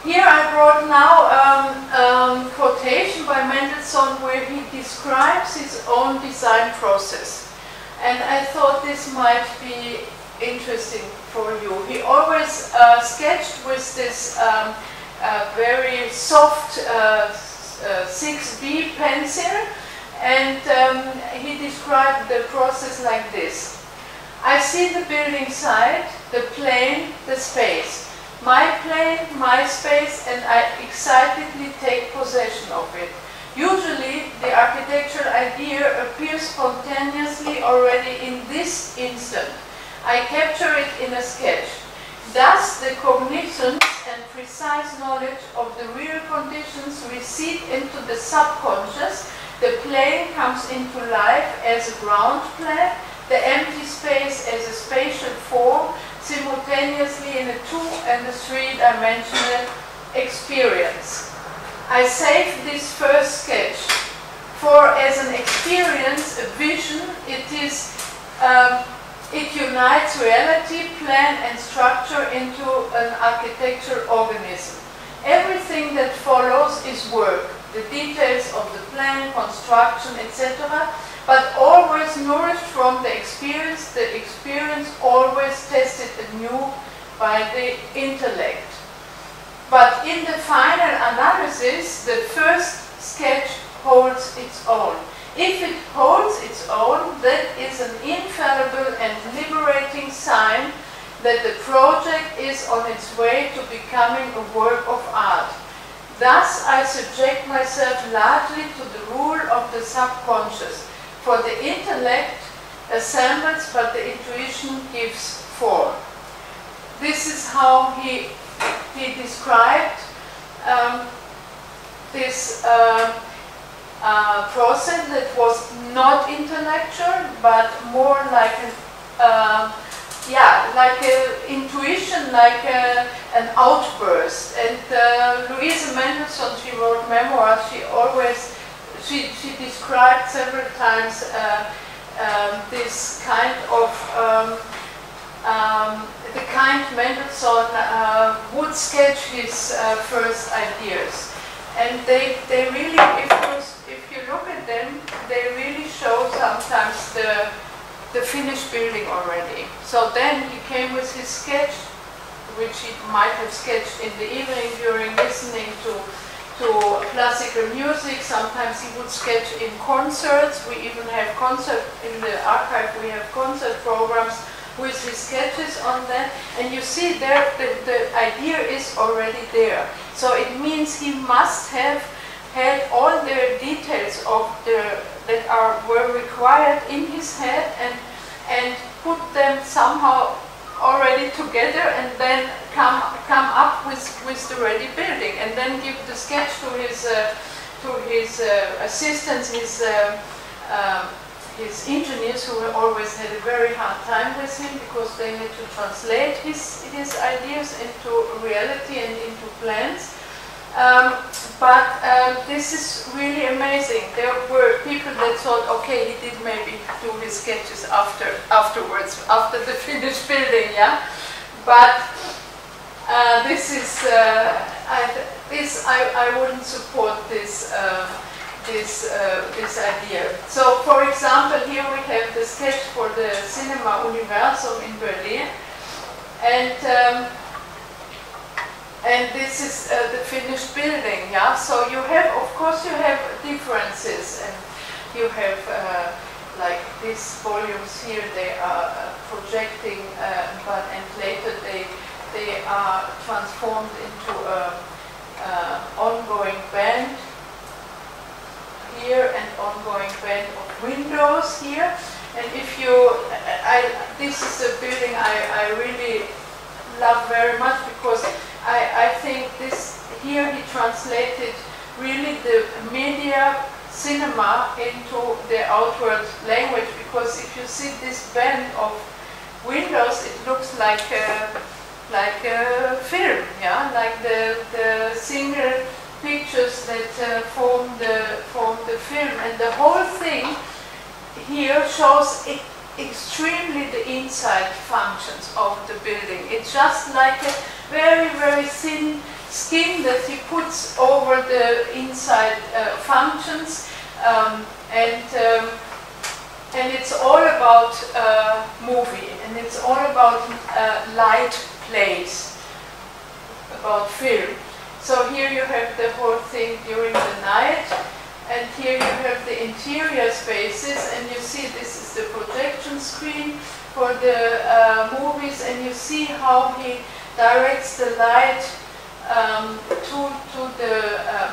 Here I brought now a quotation by Mendelssohn where he describes his own design process. And I thought this might be interesting for you. He always sketched with this very soft 6B pencil, and he described the process like this. I see the building site, the plane, the space. My plane, my space, and I excitedly take possession of it. Usually, the architectural idea appears spontaneously already in this instant. I capture it in a sketch. Thus, the cognizance and precise knowledge of the real conditions recede into the subconscious. The plane comes into life as a ground plan, the empty space as a spatial form, simultaneously in a 2- and a 3-dimensional experience. I save this first sketch, for as an experience, a vision, it unites reality, plan and structure into an architectural organism. Everything that follows is work, the details of the plan, construction, etc., but always nourished from the experience always tested anew by the intellect. But in the final analysis, the first sketch holds its own. If it holds its own, that is an infallible and liberating sign that the project is on its way to becoming a work of art. Thus, I subject myself largely to the rule of the subconscious. For the intellect assembles, but the intuition gives form. This is how he described this process that was not intellectual, but more like like an intuition, like an outburst. And Louise Mendelssohn, she wrote memoirs. She described several times this kind of the kind Mendelssohn would sketch his first ideas, and they really, if you look at them, they really show sometimes the finished building already. So then he came with his sketch, which he might have sketched in the evening during listening to classical music. Sometimes he would sketch in concerts. We even have concert in the archive. We have concert programs with his sketches on that. And you see there, the idea is already there. So it means he must have had all the details of that were required in his head and put them somehow already together, and then come up with the ready building, and then give the sketch to his assistants, his engineers, who always had a very hard time with him because they had to translate his ideas into reality and into plans. But this is really amazing. There were people that thought, okay, he did maybe do his sketches afterwards, after the finished building, yeah. But this is I wouldn't support this this idea. So, for example, here we have the sketch for the Cinema Universum in Berlin, and this is the finished building, yeah. So you have, of course, you have differences, and you have like these volumes here. They are projecting, and later they are transformed into a ongoing band here and ongoing band of windows here. And if you, this is a building I really love very much, because I think this here he translated really the media cinema into the outward language, because if you see this band of windows, it looks like a film, yeah, like the single pictures that form the film, and the whole thing here shows extremely the inside functions of the building. It's just like a very, very thin skin that he puts over the inside functions, and it's all about movie, and it's all about light plays, about film. So here you have the whole thing during the night, and here you have the interior spaces, and you see this is the projection screen for the movies, and you see how he directs the light to the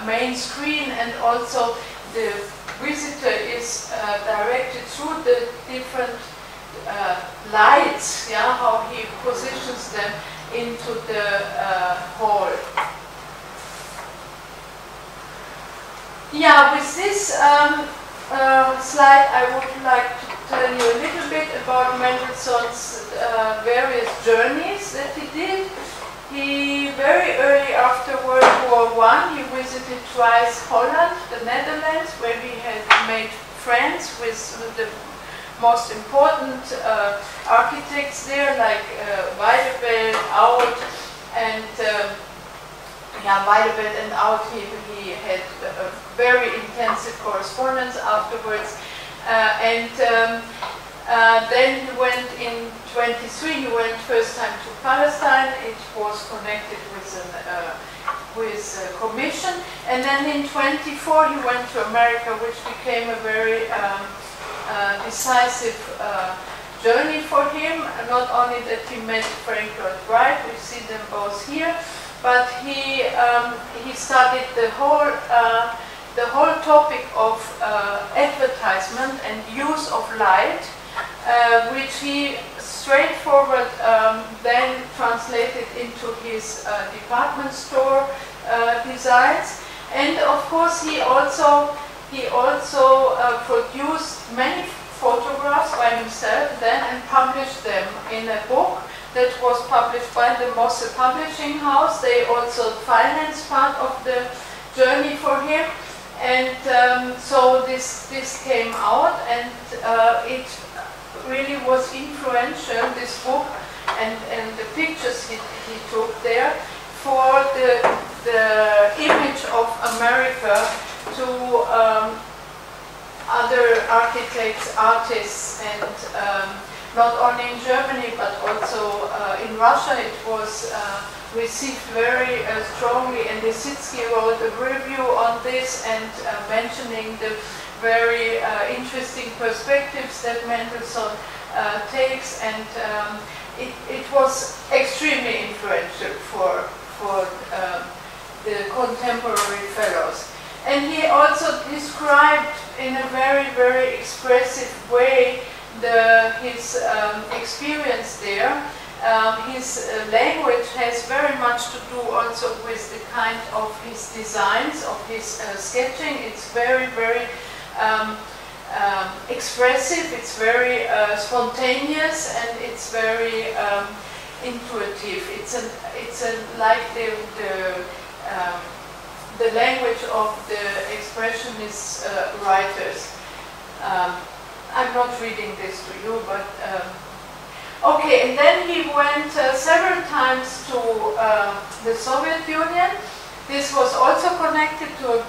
main screen, and also the visitor is directed through the different lights, yeah, how he positions them into the hall. Yeah, with this slide I would like to tell you a little bit about Mendelssohn's various journeys that he did. He, very early after World War I, he visited twice Holland, the Netherlands, where he had made friends with the most important architects there, like Waideveld, Oud, and Waideveld and Oud. He had a very intensive correspondence afterwards, then he went in 23. He went first time to Palestine. It was connected with a commission, and then in 24 he went to America, which became a very decisive journey for him. Not only that he met Frank Lloyd Wright, we see them both here, but he studied the whole topic of advertisement and use of light, which he straightforward then translated into his department store designs. And of course he also produced many photographs by himself then and published them in a book that was published by the Mosse Publishing House. They also financed part of the journey for him. And so this came out, and it really was influential, this book and the pictures he took there, for the image of America to other architects, artists, and not only in Germany but also in Russia. It was received very strongly, and Lissitzky wrote a review on this and mentioning the very interesting perspectives that Mendelssohn takes, and it was extremely influential for the contemporary fellows. And he also described in a very, very expressive way his experience there. His language has very much to do also with the kind of his designs, of his sketching. It's very, very expressive, it's very spontaneous, and it's very intuitive. It's like the language of the expressionist writers. I'm not reading this to you, but okay. And then he went several times to the Soviet Union. This was also connected to a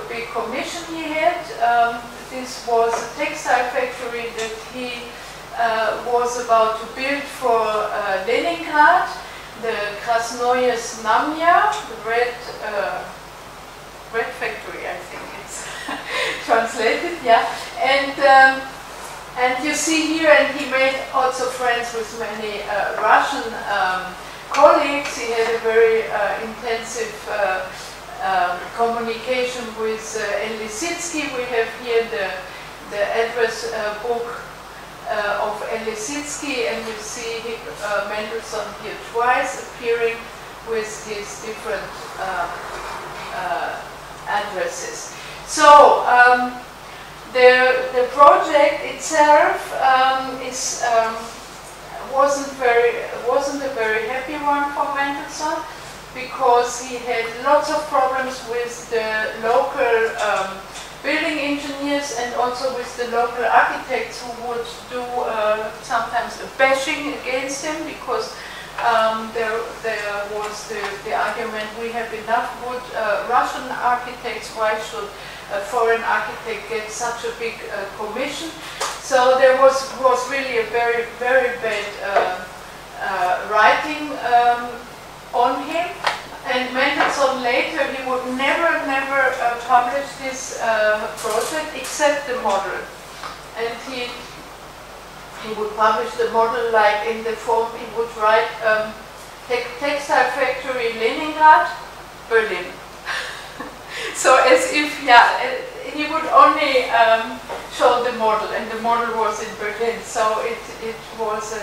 big commission he had. This was a textile factory that he was about to build for Leningrad, the Krasnoye Znamya, the bread factory, I think it's translated, yeah. And you see here, and he made also friends with many Russian colleagues. He had a very intensive communication with Lissitzky. We have here the address book of Lissitzky, and you see Mendelssohn here twice appearing with his different addresses. So the project itself wasn't a very happy one for Mendelssohn, because he had lots of problems with the local building engineers and also with the local architects, who would do sometimes a bashing against him, because there was the argument, we have enough good Russian architects, why should a foreign architect get such a big commission? So there was really a very, very bad writing on him. And Mendelssohn later, he would never publish this project except the model. And he would publish the model like in the form, he would write textile factory Leningrad, Berlin. So as if, yeah, he would only show the model, and the model was in Berlin. So it was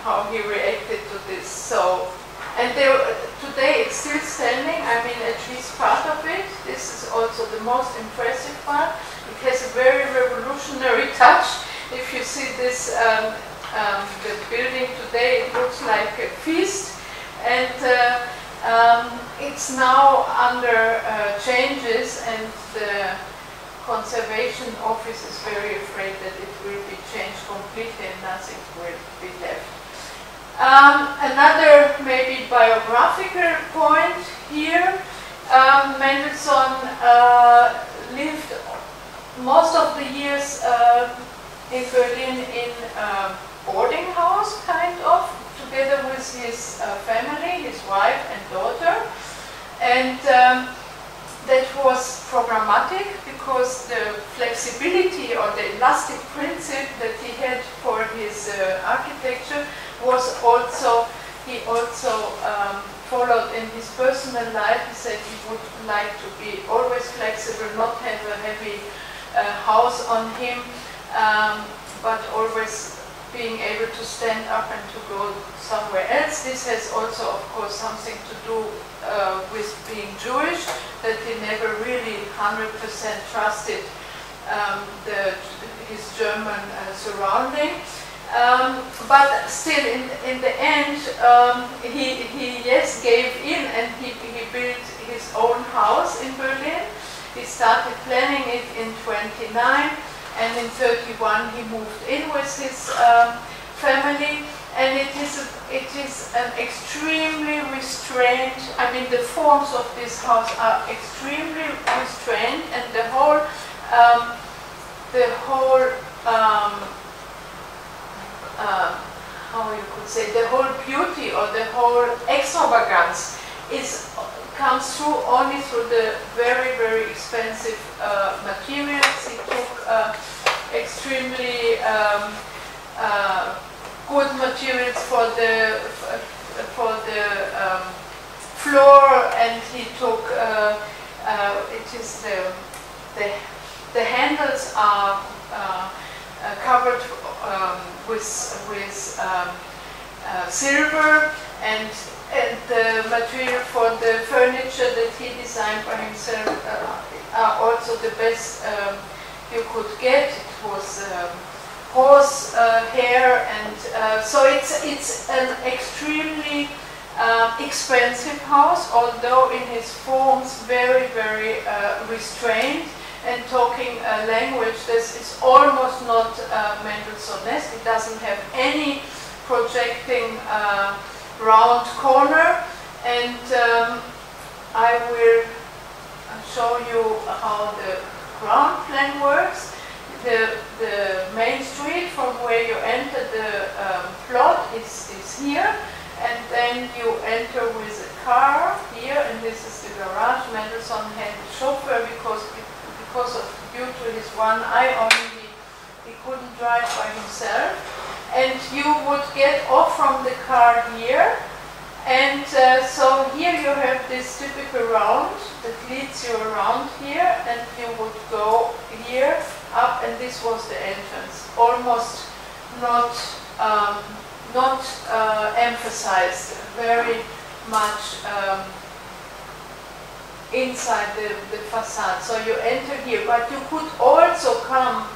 how he reacted to this. So, and today it's still standing, I mean, at least part of it. This is also the most impressive part. It has a very revolutionary touch. If you see this, the building today, it looks like a feast. And it's now under changes, and the conservation office is very afraid that it will be changed completely and nothing will be left. Another maybe biographical point here, Mendelssohn lived most of the years in Berlin in a boarding house, kind of, together with his family, his wife and daughter. And that was programmatic, because the flexibility or the elastic principle that he had for his architecture was also, he also followed in his personal life. He said he would like to be always flexible, not have a heavy house on him, but always being able to stand up and to go somewhere else. This has also, of course, something to do with being Jewish, that he never really 100% trusted his German surrounding. But still, in the end, he yes, gave in, and he built his own house in Berlin. He started planning it in 29, and in 31 he moved in with his family. And it is an extremely restrained, I mean the forms of this house are extremely restrained, and the whole how you could say, the whole beauty or the whole extravagance comes through only through the very, very expensive materials. He took extremely good materials for the floor, and he took the handles are covered with silver, and the material for the furniture that he designed by himself are also the best you could get. It was horse hair, and so it's an extremely expensive house, although in his forms very, very restrained, and talking a language that is almost not Mendelssohn-esque. It doesn't have any projecting round corner, and I will show you how the ground plan works. The main street from where you enter the plot is here, and then you enter with a car here, and this is the garage. Mendelssohn had a chauffeur because due to his one eye only he couldn't drive by himself. And you would get off from the car here, and so here you have this typical round that leads you around here, and you would go here up, and this was the entrance. Almost not emphasized, very much inside the facade. So you enter here, but you could also come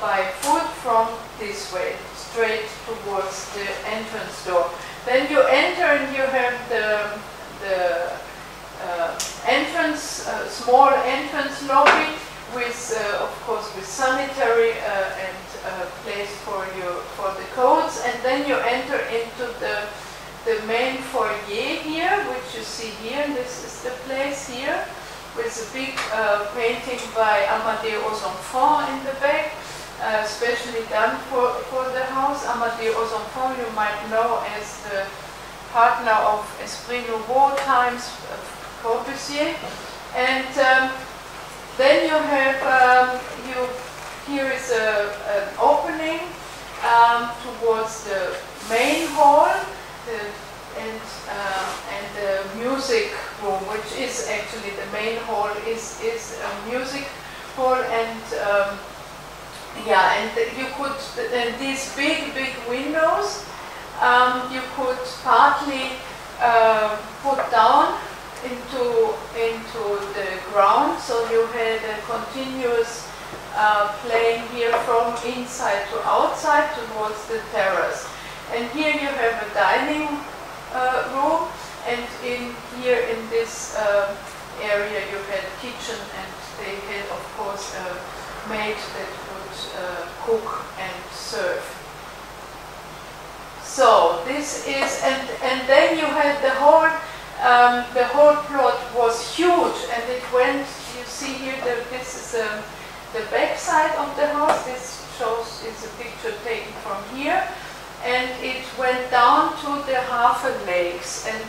by foot from this way, straight towards the entrance door. Then you enter, and you have the entrance, small entrance lobby with, of course, with sanitary and place for the coats. And then you enter into the main foyer here, which you see here. This is the place here, with a big painting by Amadeo aux Enfants in the back, specially done for the house. Amadeo aux Enfants you might know as the partner of Esprit Nouveau times, Corbusier. And then you have, here is an opening towards the main hall, and the music room, which is actually the main hall, is a music hall, and yeah, and you could, and these big windows, you could partly put down into the ground, so you had a continuous playing here from inside to outside towards the terrace. And here you have a dining room, and here in this area you had a kitchen, and they had, of course, a maid that would cook and serve. So this is, and then you had the whole plot was huge, and it went. You see here this is the back side of the house. This is a picture taken from here. And it went down to the Havel Lakes, and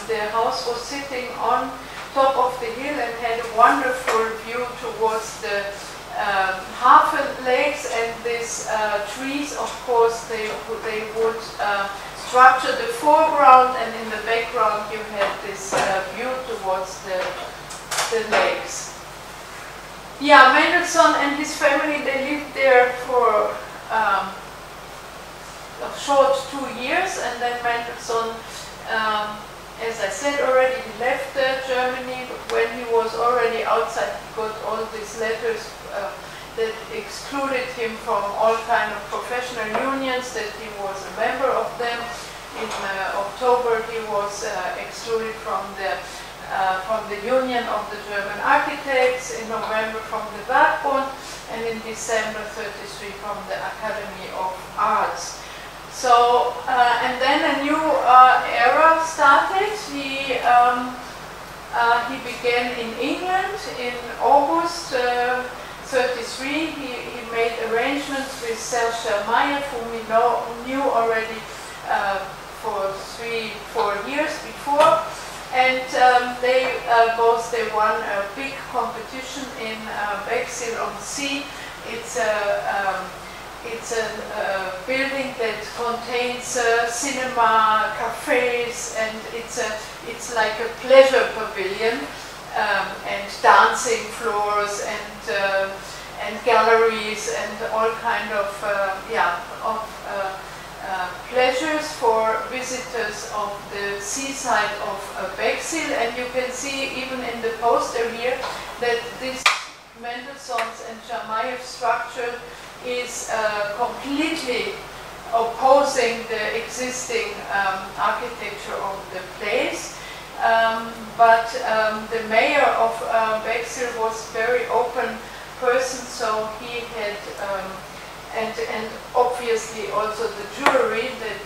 the house was sitting on top of the hill and had a wonderful view towards the Havel Lakes, and these trees, of course, they would structure the foreground, and in the background you had this view towards the lakes. Yeah, Mendelssohn and his family, they lived there for a short 2 years, and then Mendelssohn, as I said already, he left Germany, but when he was already outside, he got all these letters that excluded him from all kind of professional unions, that he was a member of them. In October, he was excluded from the from the Union of the German Architects, in November from the Bergbund, and in December 33 from the Academy of Arts. So, and then a new era started. He began in England in August 33. He made arrangements with Serge Chermayeff, whom we knew already for 3-4 years before. And they won a big competition in Bexhill-on-Sea. It's a building that contains cinema, cafes, and it's like a pleasure pavilion, and dancing floors and galleries and all kind of pleasures for visitors of the seaside of Bexhill. And you can see even in the poster here that this Mendelssohn's and Chermayeff structure is completely opposing the existing architecture of the place. But the mayor of Bexhill was a very open person, so he had, and obviously also the jury, that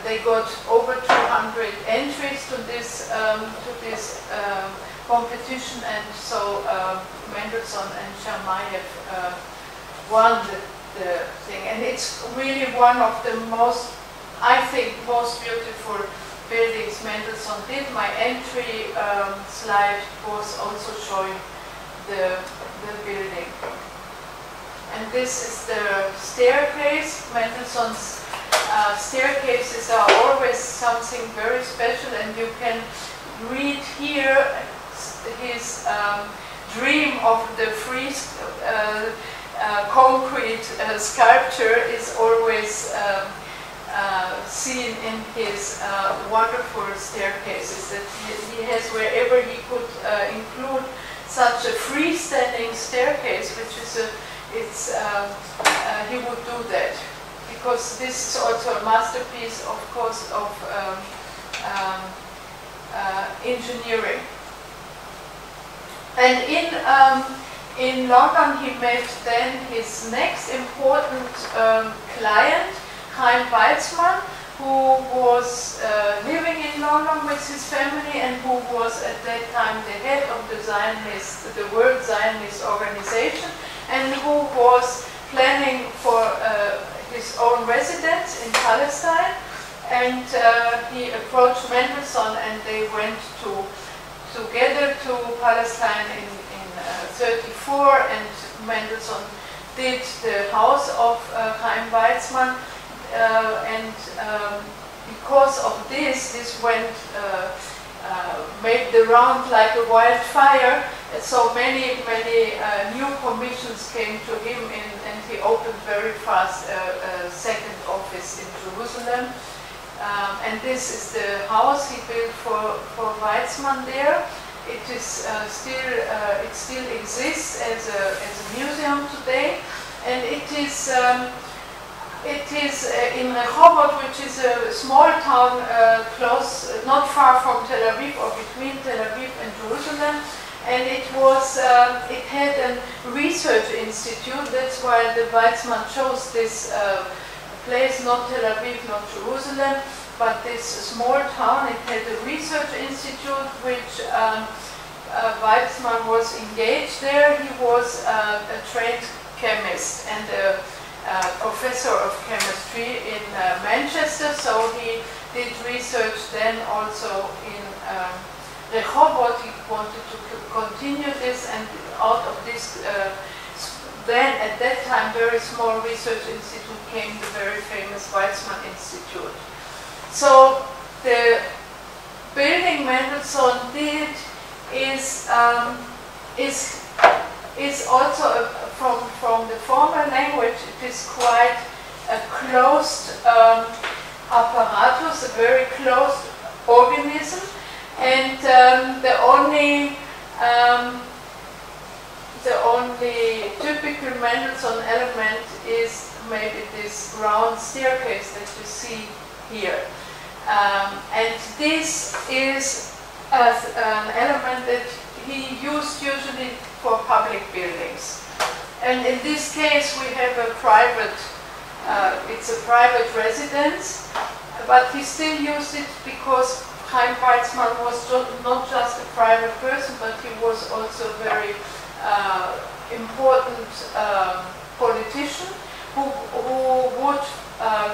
they got over 200 entries to this competition, and so Mendelssohn and Chermayeff won the thing. And it's really one of the most, I think, most beautiful buildings Mendelssohn did. My entry slide was also showing the building. And this is the staircase. Mendelssohn's staircases are always something very special, and you can read here his dream of the frieze concrete sculpture is always seen in his wonderful staircases that he has wherever he could include such a freestanding staircase, which is he would do that, because this is also a masterpiece, of course, of engineering. And in London he met then his next important client, Chaim Weizmann, who was living in London with his family and who was at that time the head of the World Zionist Organization, and who was planning for his own residence in Palestine. And he approached Mendelssohn, and they went together to Palestine in 34, and Mendelssohn did the house of Chaim Weizmann, and because of this went made the round like a wildfire. So many new commissions came to him, and he opened very fast a second office in Jerusalem. And this is the house he built for Weizmann there. It is it still exists as a museum today, and it is in Rehovot, which is a small town close, not far from Tel Aviv, or between Tel Aviv and Jerusalem. And it was it had a research institute. That's why the Weizmann chose this place, not Tel Aviv, not Jerusalem, but this small town. It had a research institute which Weizmann was engaged there. He was a trained chemist and a professor of chemistry in Manchester, so he did research then also in Rehovot. He wanted to continue this, and out of this then at that time very small research institute came the very famous Weizmann Institute. So the building Mendelssohn did is also from the former language. It is quite a closed apparatus, a very closed organism, and the only typical Mendelssohn element is maybe this round staircase that you see here. And this is as an element that he used usually for public buildings. And in this case we have a private, it's a private residence, but he still used it because Chaim Weizmann was not just a private person, but he was also a very important politician who would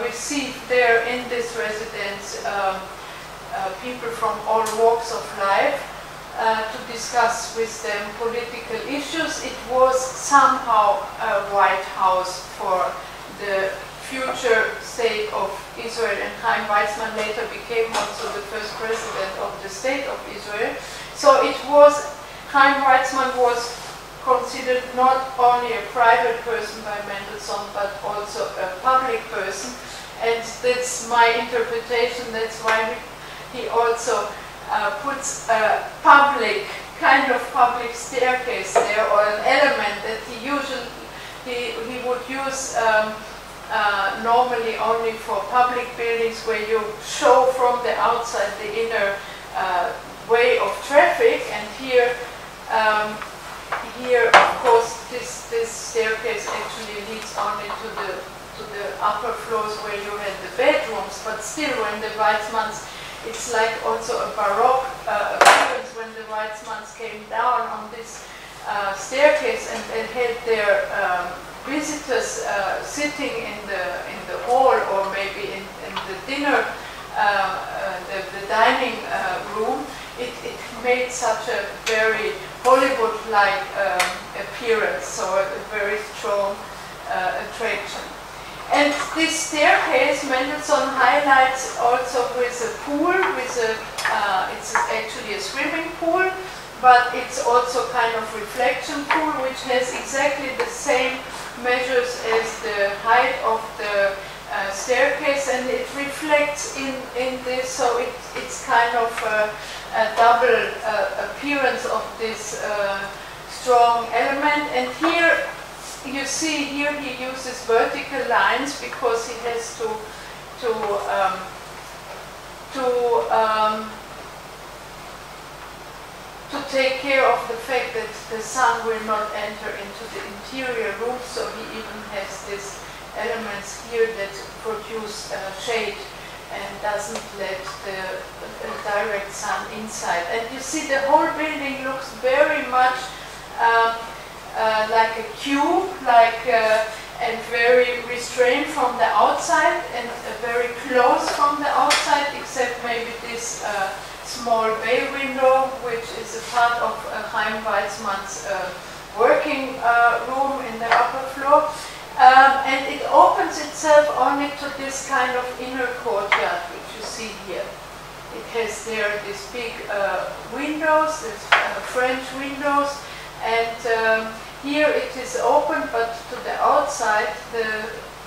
receive there in this residence people from all walks of life to discuss with them political issues. It was somehow a White House for the future state of Israel, and Chaim Weizmann later became also the first president of the state of Israel. So it was, Chaim Weizmann was considered not only a private person by Mendelssohn, but also a public person. And that's my interpretation. That's why he also puts a public, kind of public staircase there, or an element that he usually, he would use normally only for public buildings, where you show from the outside the inner way of traffic. And here, here, of course, this staircase actually leads only to the upper floors where you had the bedrooms. But still, when the Weizmanns, it's like also a Baroque appearance when the Weizmanns came down on this staircase and had their visitors sitting in the hall, or maybe in the dinner, the dining room. It made such a very Hollywood-like appearance, so a very strong attraction. And this staircase, Mendelssohn highlights also with a pool, with a, it's actually a swimming pool, but it's also kind of reflection pool, which has exactly the same measures as the height of the staircase, and it reflects in this, so it's kind of a double appearance of this strong element. And here you see, here he uses vertical lines because he has to take care of the fact that the sun will not enter into the interior roof, so he even has these elements here that produce shade and doesn't let the direct sun inside. And you see the whole building looks very much like a cube, and very restrained from the outside, and very close from the outside, except maybe this small bay window, which is a part of Chaim Weizmann's working room in the upper floor. And it opens itself only to this kind of inner courtyard, which you see here. It has there these big windows, these French windows, and here it is open, but to the outside the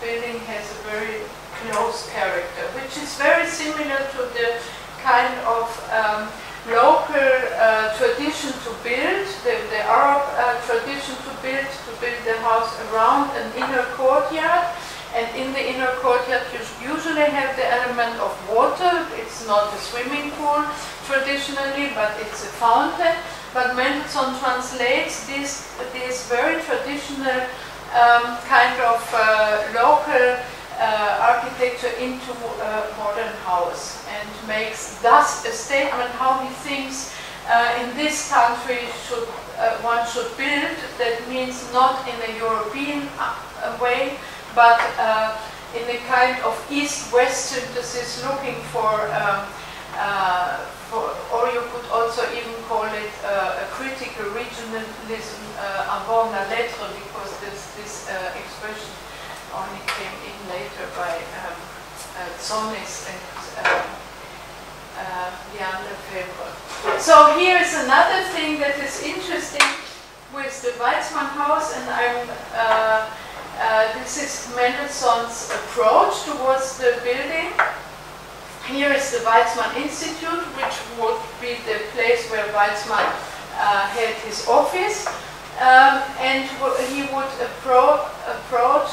building has a very close character, which is very similar to the kind of local tradition to build, the Arab tradition to build the house around an inner courtyard. And in the inner courtyard you usually have the element of water. It's not a swimming pool traditionally, but it's a fountain. But Mendelssohn translates this very traditional kind of local architecture into a modern house, and makes thus a statement how he thinks in this country one should build. That means not in a European way, but in a kind of East-West synthesis, looking for, or you could also even call it a critical regionalism avant la lettre, because this expression only came in later by Zonis and Jan Lefebvre. So here is another thing that is interesting with the Weizmann house, and this is Mendelssohn's approach towards the building. Here is the Weizmann Institute, which would be the place where Weizmann had his office, and he would approach,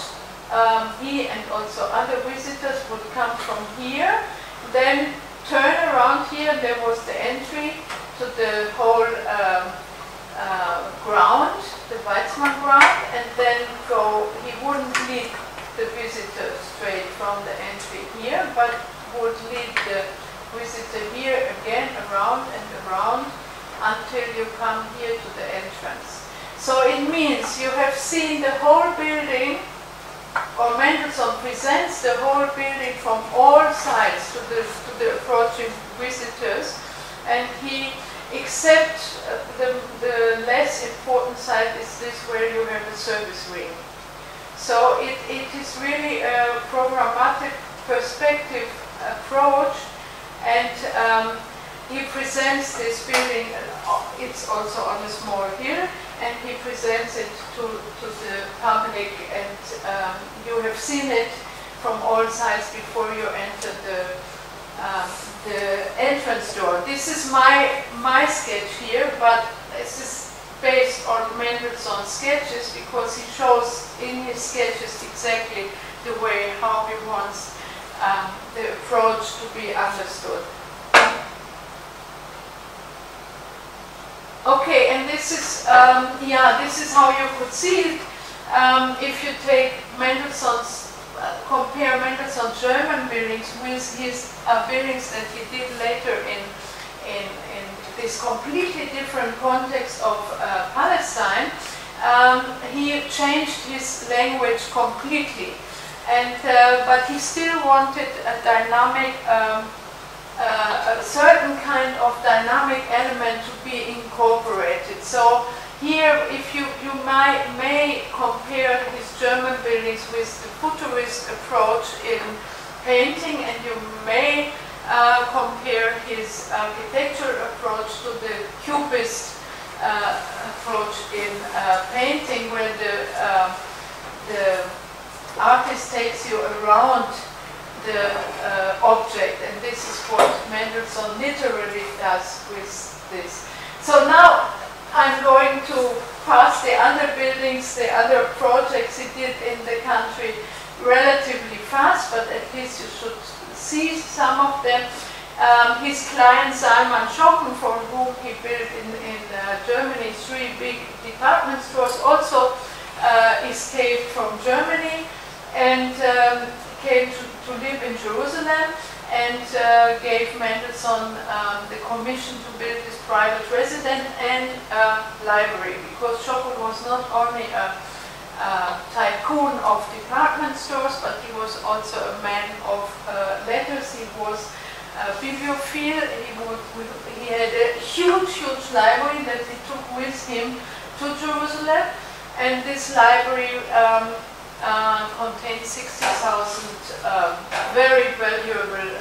he and also other visitors would come from here, then turn around here, there was the entry, to the whole ground, the Weizmann ground, and then he wouldn't lead the visitor straight from the entry here, but would lead the visitor here again around and around until you come here to the entrance. So it means you have seen the whole building, or Mendelssohn presents the whole building from all sides to the approaching visitors, and he, except the less important side is this where you have a service wing. So it is really a programmatic perspective approach, and he presents this building, it's also on a small hill, and he presents it to the public, and you have seen it from all sides before you enter the entrance door. This is my sketch here, but this is based on Mendelssohn's sketches, because he shows in his sketches exactly the way how he wants the approach to be understood. Okay, and this is this is how you could see it. If you take Mendelssohn's, compare Mendelssohn's German buildings with his buildings that he did later in this completely different context of Palestine, he changed his language completely, and but he still wanted a dynamic, a certain kind of dynamic element to be incorporated. So here, if you may compare his German buildings with the futurist approach in painting, and you may compare his architectural approach to the Cubist approach in painting, where the artist takes you around the object, and this is what Mendelssohn literally does with this. So now I'm going to pass the other buildings, the other projects he did in the country relatively fast, but at least you should see some of them. His client Salman Schocken, for whom he built in Germany 3 big department stores, also escaped from Germany and came to live in Jerusalem, and gave Mendelssohn the commission to build his private residence and library, because Schocken was not only a tycoon of department stores, but he was also a man of letters. He was a bibliophile. He had a huge library that he took with him to Jerusalem, and this library contains 60,000 very valuable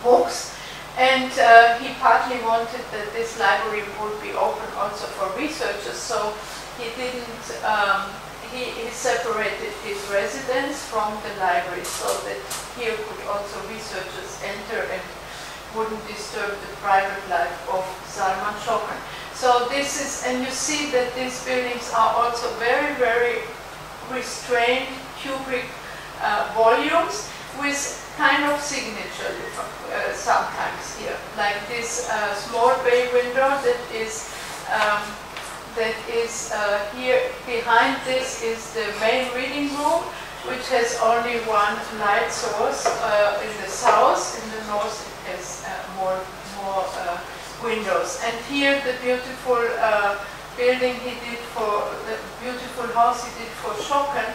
books, and he partly wanted that this library would be open also for researchers, so he didn't, he separated his residence from the library, so that here could also researchers enter and wouldn't disturb the private life of Salman Schocken. So this is, and you see that these buildings are also very, very restrained cubic volumes with kind of signature sometimes here, like this small bay window that is here behind. This is the main reading room, which has only one light source in the south. In the north it has more windows. And here the beautiful building he did for, the beautiful house he did for Schocken,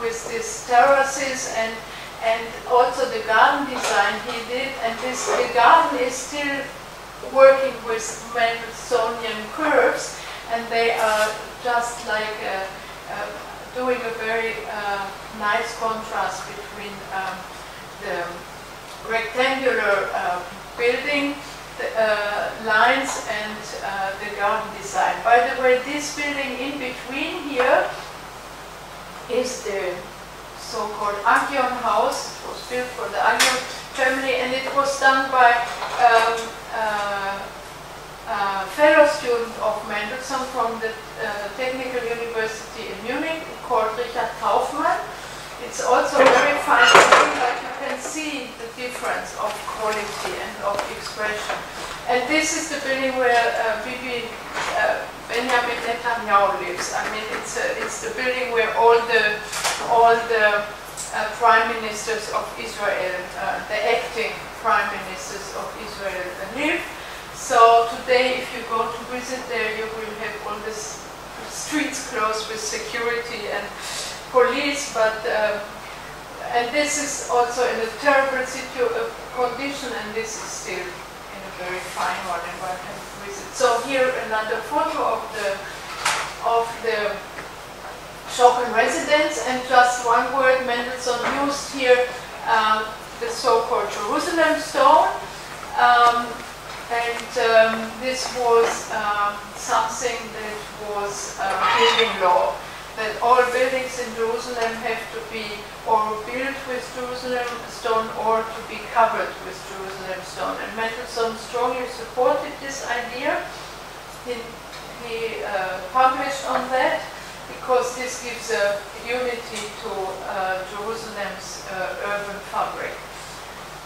with these terraces and also the garden design he did. And the garden is still working with Mendelssohnian curves, and they are just like doing a very nice contrast between the rectangular building lines and the garden design. By the way, this building in between here is the so-called Agion house. It was built for the Agion family, and it was done by fellow student of Mendelssohn from the Technical University in Munich, called Richard Kaufmann. It's also very fine building, like you can see the difference of quality and of expression. And this is the building where Benjamin Netanyahu lives. I mean, it's the building where all the prime ministers of Israel, the acting prime ministers of Israel live. So today, if you go to visit there, you will have all the streets closed with security and police, but and this is also in a terrible condition, and this is still in a very fine one, and one can visit. So here another photo of the Schocken residence, and just one word, Mendelssohn used here the so-called Jerusalem stone, and this was something that was building law, that all buildings in Jerusalem have to be or built with Jerusalem stone or to be covered with Jerusalem stone. And Mendelssohn strongly supported this idea. He published on that because this gives a unity to Jerusalem's urban fabric.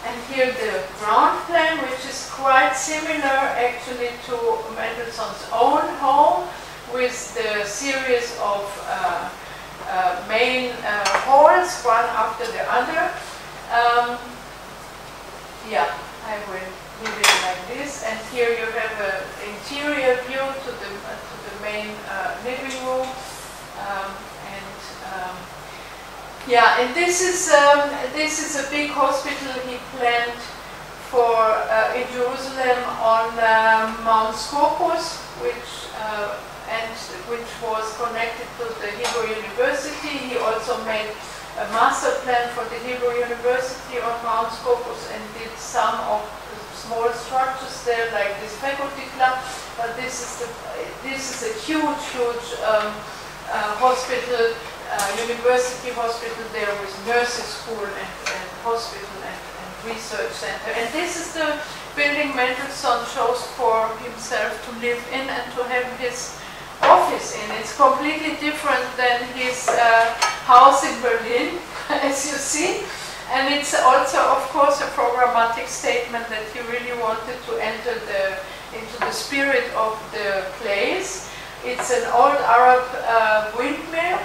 And here the ground plan, which is quite similar actually to Mendelssohn's own home, with the series of main halls, one after the other. Yeah, I will leave it like this. And here you have an interior view to the main living room. Yeah, and this is a big hospital he planned for in Jerusalem on Mount Scopus, which was connected to the Hebrew University. He also made a master plan for the Hebrew University on Mount Scopus and did some of the small structures there, like this faculty club. But this is a huge hospital, university hospital there with nurses school and hospital and research center. And this is the building Mendelssohn chose for himself to live in and to have his office in. It's completely different than his house in Berlin, as you see. And it's also, of course, a programmatic statement that he really wanted to enter into the spirit of the place. It's an old Arab windmill,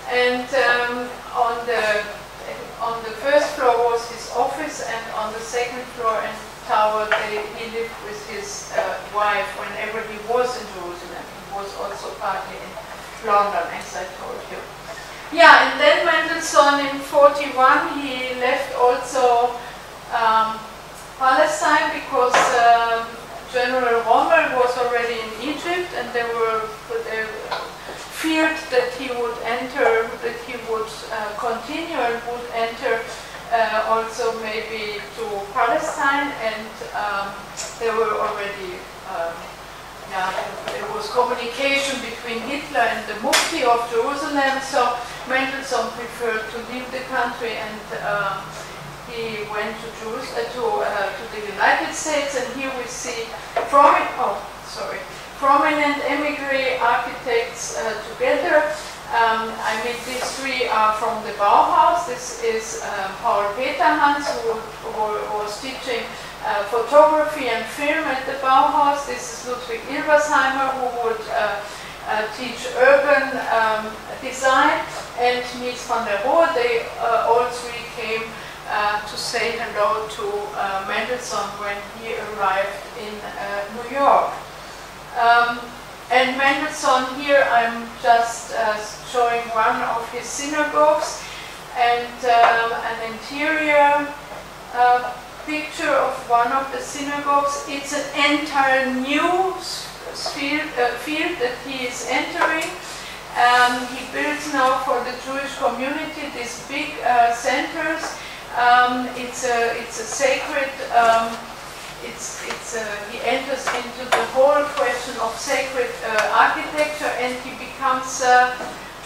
and on the first floor was his office, and on the second floor and tower he lived with his wife whenever he was in Jerusalem. He was also partly in London, as I told you. Yeah, and then Mendelssohn in 1941 he left also Palestine because General Rommel was already in Egypt, and they feared that he would continue and would enter also maybe to Palestine, and there were already there was communication between Hitler and the Mufti of Jerusalem, so Mendelssohn preferred to leave the country, and he went to the United States, and here we see prominent emigre architects together. I mean, these three are from the Bauhaus. This is Paul Peterhans, who was teaching photography and film at the Bauhaus. This is Ludwig Ilbersheimer, who would teach urban design, and Mies van der Rohe. They all three came to say hello to Mendelssohn when he arrived in New York. And Mendelssohn, here I'm just showing one of his synagogues, and an interior picture of one of the synagogues. It's an entire new field that he is entering. He builds now for the Jewish community these big centers. It's a sacred. He enters into the whole question of sacred architecture, and he becomes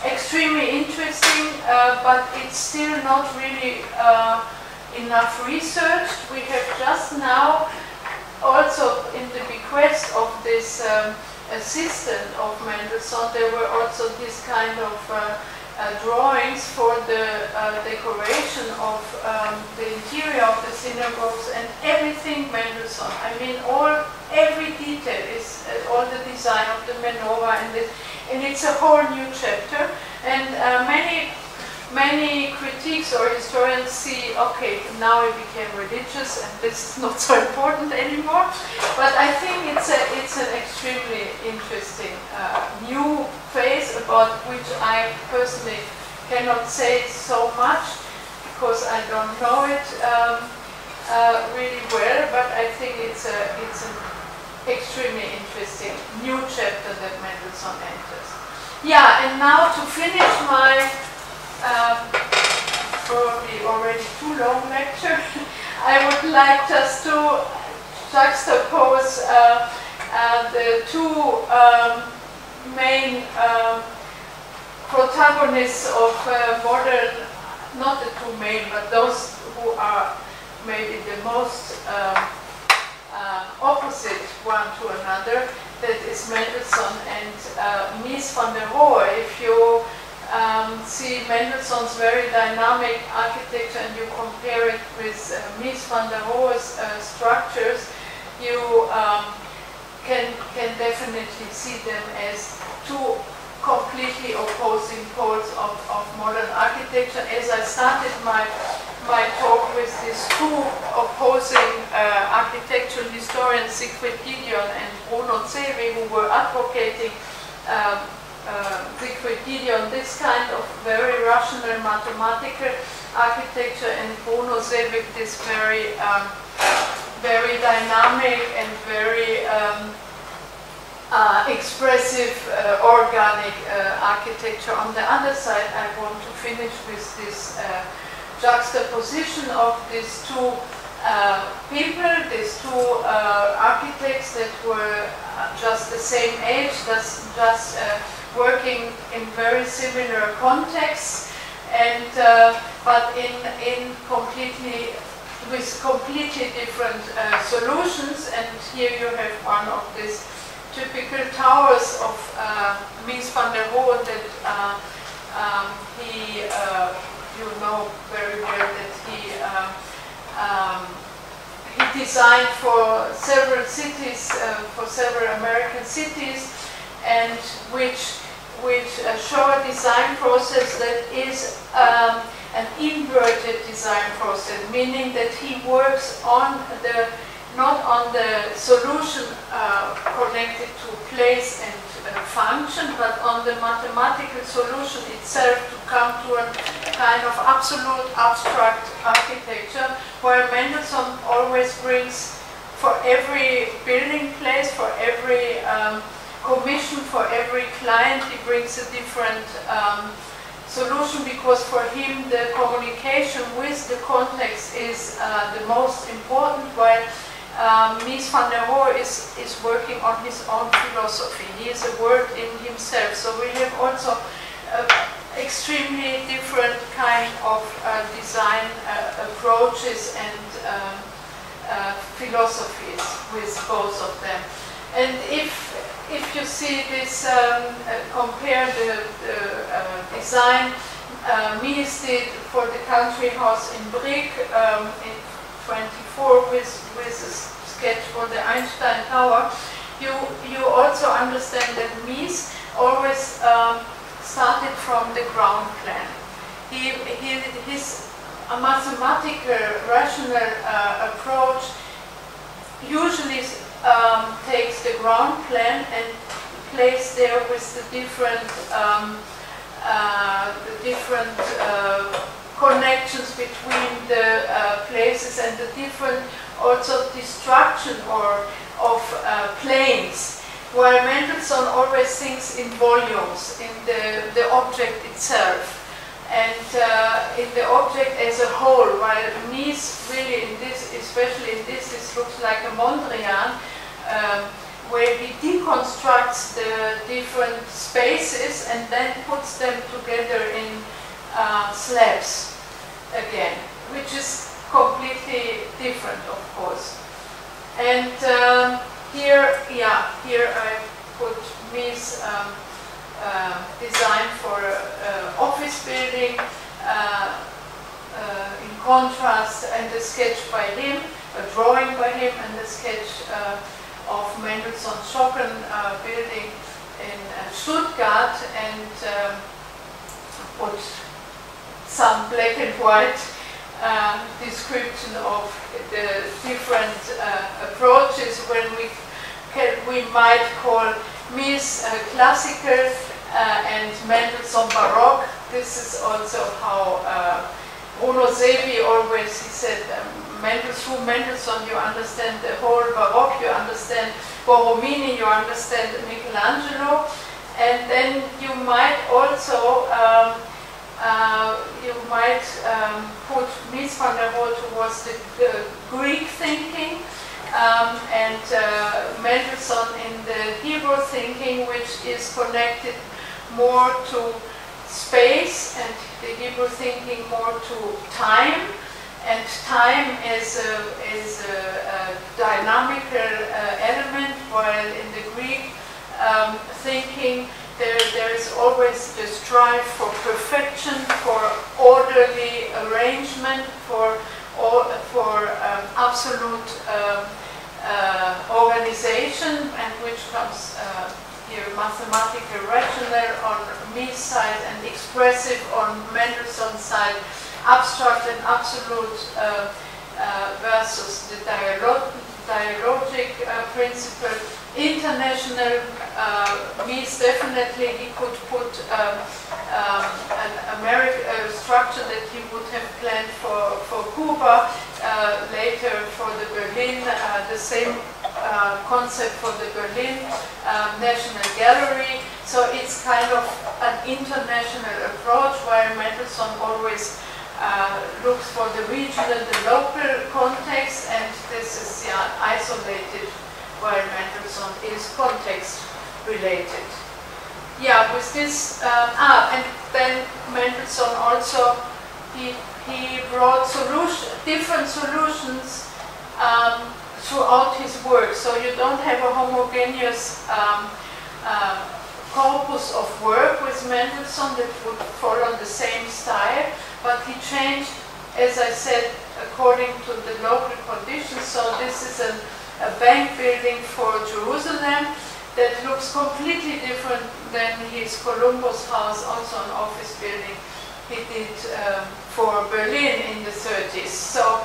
extremely interesting, but it's still not really enough researched. We have just now, also in the bequest of this assistant of Mendelssohn, there were also this kind of drawings for the decoration of the interior of the synagogues, and everything Mendelssohn. I mean, every detail is all the design of the menorah, and it's a whole new chapter. And many critics or historians see, okay, now it became religious, and this is not so important anymore. But I think it's an extremely interesting new phase about which I personally cannot say so much because I don't know it really well. But I think it's an extremely interesting new chapter that Mendelssohn enters. Yeah, and now to finish my probably already too long lecture, I would like just to juxtapose the two main protagonists of modern, not the two main, but those who are maybe the most opposite one to another, that is Mendelssohn and Mies van der Rohe. If you see Mendelssohn's very dynamic architecture and you compare it with Mies van der Rohe's structures, you can definitely see them as two completely opposing poles of modern architecture. As I started my talk with these two opposing architectural historians, Siegfried Giedion and Bruno Zewi, who were advocating Siegfried Giedion this kind of very rational mathematical architecture, and Bruno Zewi this very very dynamic and very expressive organic architecture. On the other side, I want to finish with this juxtaposition of these two people, these two architects that were just the same age, just working in very similar contexts, and but in with completely different solutions. And here you have one of these typical towers of Mies van der Rohe that he, you know very well that he designed for several cities, for several American cities, and which show a design process that is an inverted design process, meaning that he works on not on the solution connected to place and function, but on the mathematical solution itself to come to a kind of absolute abstract architecture, where Mendelssohn always brings, for every building place, for every commission, for every client, he brings a different solution, because for him the communication with the context is the most important, while Mies van der Rohe is working on his own philosophy. He is a word in himself. So we have also extremely different kind of design approaches and philosophies with both of them. And if you see this, compare the design Mies did for the country house in Brieg in 24 with a sketch for the Einstein Tower, you also understand that Mies always started from the ground plan. His mathematical, rational approach usually takes the ground plan and plays there with the different connections between the places and the different also destruction of planes, while Mendelssohn always thinks in volumes, in the object itself and in the object as a whole, while Mies really in this, especially in this looks like a Mondrian, where he deconstructs the different spaces and then puts them together in slabs again, which is completely different, of course. And here I put Mies design for office building, in contrast, and a sketch by him, a drawing by him, and a sketch of Mendelssohn's Schocken building in Stuttgart, and put some black and white description of the different approaches when we might call Mies classical and Mendelssohn Baroque. This is also how Bruno Sevi always, he said, through Mendelssohn you understand the whole Baroque, you understand Borromini, you understand Michelangelo, and then you might also put Mies van der Rohe towards the Greek thinking, and Mendelssohn in the Hebrew thinking, which is connected more to space, and the Hebrew thinking more to time, and time is a dynamical element, while in the Greek thinking there is always the strive for perfection, for orderly arrangement, for absolute organization, and which comes here mathematical rational on Mies' side and expressive on Mendelssohn's side, abstract and absolute versus the dialogic principle. International, Mies definitely, he could put an American structure that he would have planned for Cuba, later for the Berlin, the same concept for the Berlin National Gallery. So it's kind of an international approach, while Mendelssohn always looks for the regional, the local context, and this is isolated, while Mendelssohn is context related. Yeah, with this, and then Mendelssohn also, he brought different solutions throughout his work. So you don't have a homogeneous corpus of work with Mendelssohn that would follow the same style, but he changed, as I said, according to the local conditions. So this is a bank building for Jerusalem that looks completely different than his Columbus house, also an office building he did for Berlin in the 30s. So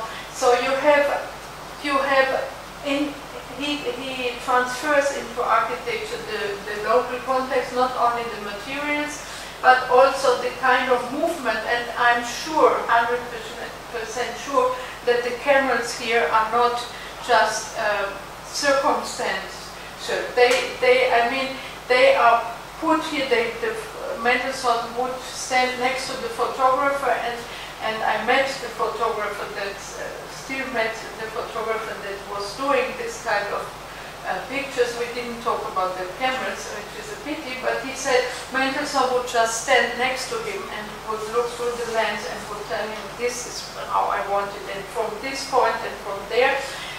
he transfers into architecture the local context, not only the materials, but also the kind of movement. And I'm sure, 100% sure, that the camels here are not just circumstance. So they are put here. Mendelssohn would stand next to the photographer, and I met the photographer that still met the photographer that was doing this kind of pictures. We didn't talk about the camels, which is a pity, but he said Mendelssohn would just stand next to him and would look through the lens and would tell him, this is how I want it, and from this point and from there.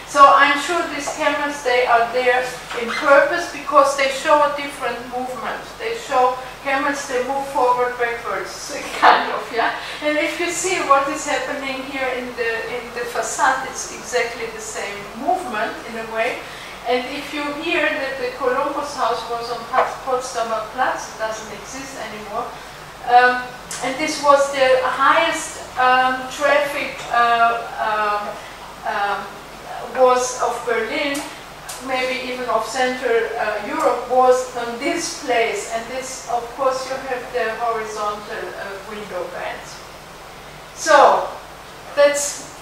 So I'm sure these camels, they are there in purpose because they show a different movement. They show camels, they move forward, backwards, kind of, yeah. And if you see what is happening here in the facade, it's exactly the same movement in a way. And if you hear that the Columbus house was on Potsdamer Platz, it doesn't exist anymore, and this was the highest traffic was of Berlin, maybe even of Central Europe, was on this place. And this, of course, you have the horizontal window bands. So that's